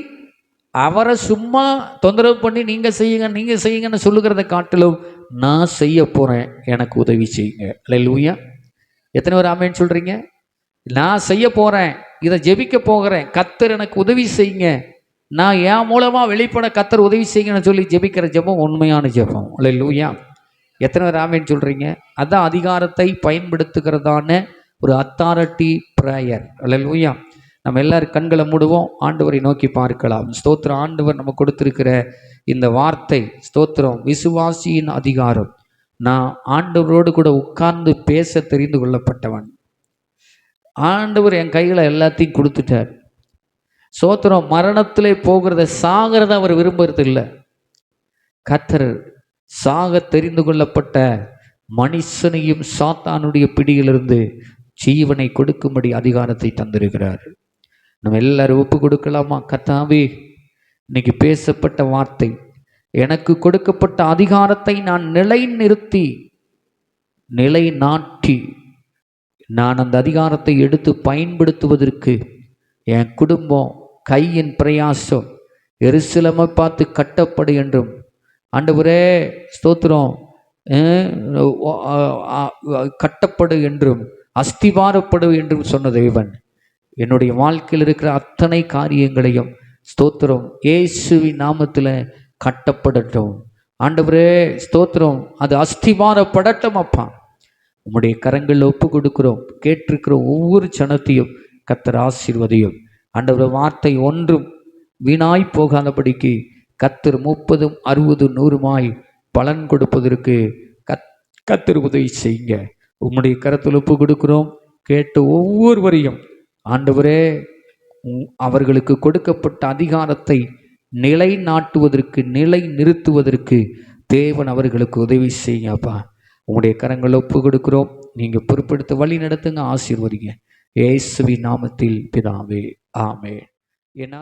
அவரை சும்மா தொந்தரவு பண்ணி நீங்கள் செய்யுங்கன்னு சொல்லுகிறத காட்டிலும் நான் செய்ய போகிறேன், எனக்கு உதவி செய்யுங்க. அல்லேலூயா. எத்தனை பேர் ஆமேன்னு சொல்கிறீங்க? நான் செய்ய போகிறேன், இதை ஜெபிக்க போகிறேன், கர்த்தர் எனக்கு உதவி செய்யுங்க, நான் என் மூலமாக வெளிப்பட கர்த்தர் உதவி செய்யுங்கன்னு சொல்லி ஜெபிக்கிற ஜெபம் உண்மையான ஜெபம். அல்லேலூயா. எத்தனை பேர் ஆமேன்னு சொல்கிறீங்க? அதான் அதிகாரத்தை பயன்படுத்துகிறதான ஒரு அத்தாரிட்டி ப்ரேயர். அல்லேலூயா. நம்ம எல்லாரும் கண்களை மூடுவோம், ஆண்டவரை நோக்கி பார்க்கலாம். ஸ்தோத்திரம். ஆண்டவர் நம்ம கொடுத்திருக்கிற இந்த வார்த்தை, ஸ்தோத்திரம், விசுவாசியின் அதிகாரம். நான் ஆண்டவரோடு கூட உட்கார்ந்து பேச தெரிந்து கொள்ளப்பட்டவன். ஆண்டவர் என் கையில் எல்லாத்தையும் கொடுத்துட்டார். ஸ்தோத்திரம். மரணத்திலே போகிறத, சாகிறத அவர் விரும்புறது இல்லை. கர்த்தர் சாக தெரிந்து கொள்ளப்பட்ட மனுஷனையும் சாத்தானுடைய பிடியிலிருந்து ஜீவனை கொடுக்கும்படி அதிகாரத்தை தந்திருக்கிறார். நம்ம எல்லாரும் ஒப்பு கொடுக்கலாமா? கர்த்தாவே, இன்னைக்கு பேசப்பட்ட வார்த்தை, எனக்கு கொடுக்கப்பட்ட அதிகாரத்தை நான் நிலைநாட்டி நான் அந்த அதிகாரத்தை எடுத்து பயன்படுத்துவதற்கு என் குடும்பம் கையின் பிரயாசம் எருசலேமை பார்த்து கட்டப்படு என்றும், ஆண்டவரே ஸ்தோத்திரம், கட்டப்படு என்றும் அஸ்திவாரப்படு என்றும் சொன்ன தேவன், என்னுடைய வாழ்க்கையில் இருக்கிற அத்தனை காரியங்களையும் ஸ்தோத்திரம் இயேசுவின் நாமத்தில் கட்டப்படட்டும். ஆண்டவரே ஸ்தோத்திரம், அது அஸ்திவாரப்படட்டும். அப்பா, உம்முடைய கரங்களில் ஒப்பு கொடுக்கிறோம். கேட்டிருக்கிற ஒவ்வொரு சனத்தையும் கர்த்தர் ஆசீர்வதியும். ஆண்டவர் வார்த்தை ஒன்றும் வீணாய் போகாதபடிக்கு கர்த்தர் 30, 60, 100 பலன் கொடுப்பதற்கு கர்த்தர் உதவி செய்யுங்க. உம்முடைய கரத்தில் ஒப்பு கொடுக்கிறோம். கேட்டு ஒவ்வொருவரையும் ஆண்டவரே, அவர்களுக்கு கொடுக்கப்பட்ட அதிகாரத்தை நிலைநாட்டுவதற்கு, நிலை நிறுத்துவதற்கு தேவன் அவர்களுக்கு உதவி செய்யுங்கப்பா. உங்களுடைய கரங்களை ஒப்பு கொடுக்கிறோம். நீங்கள் பொறுப்பெடுத்து வழி நடத்துங்க, ஆசீர்வதிங்க. இயேசுவின் நாமத்தில் பிதாவே, ஆமென். ஏன்னா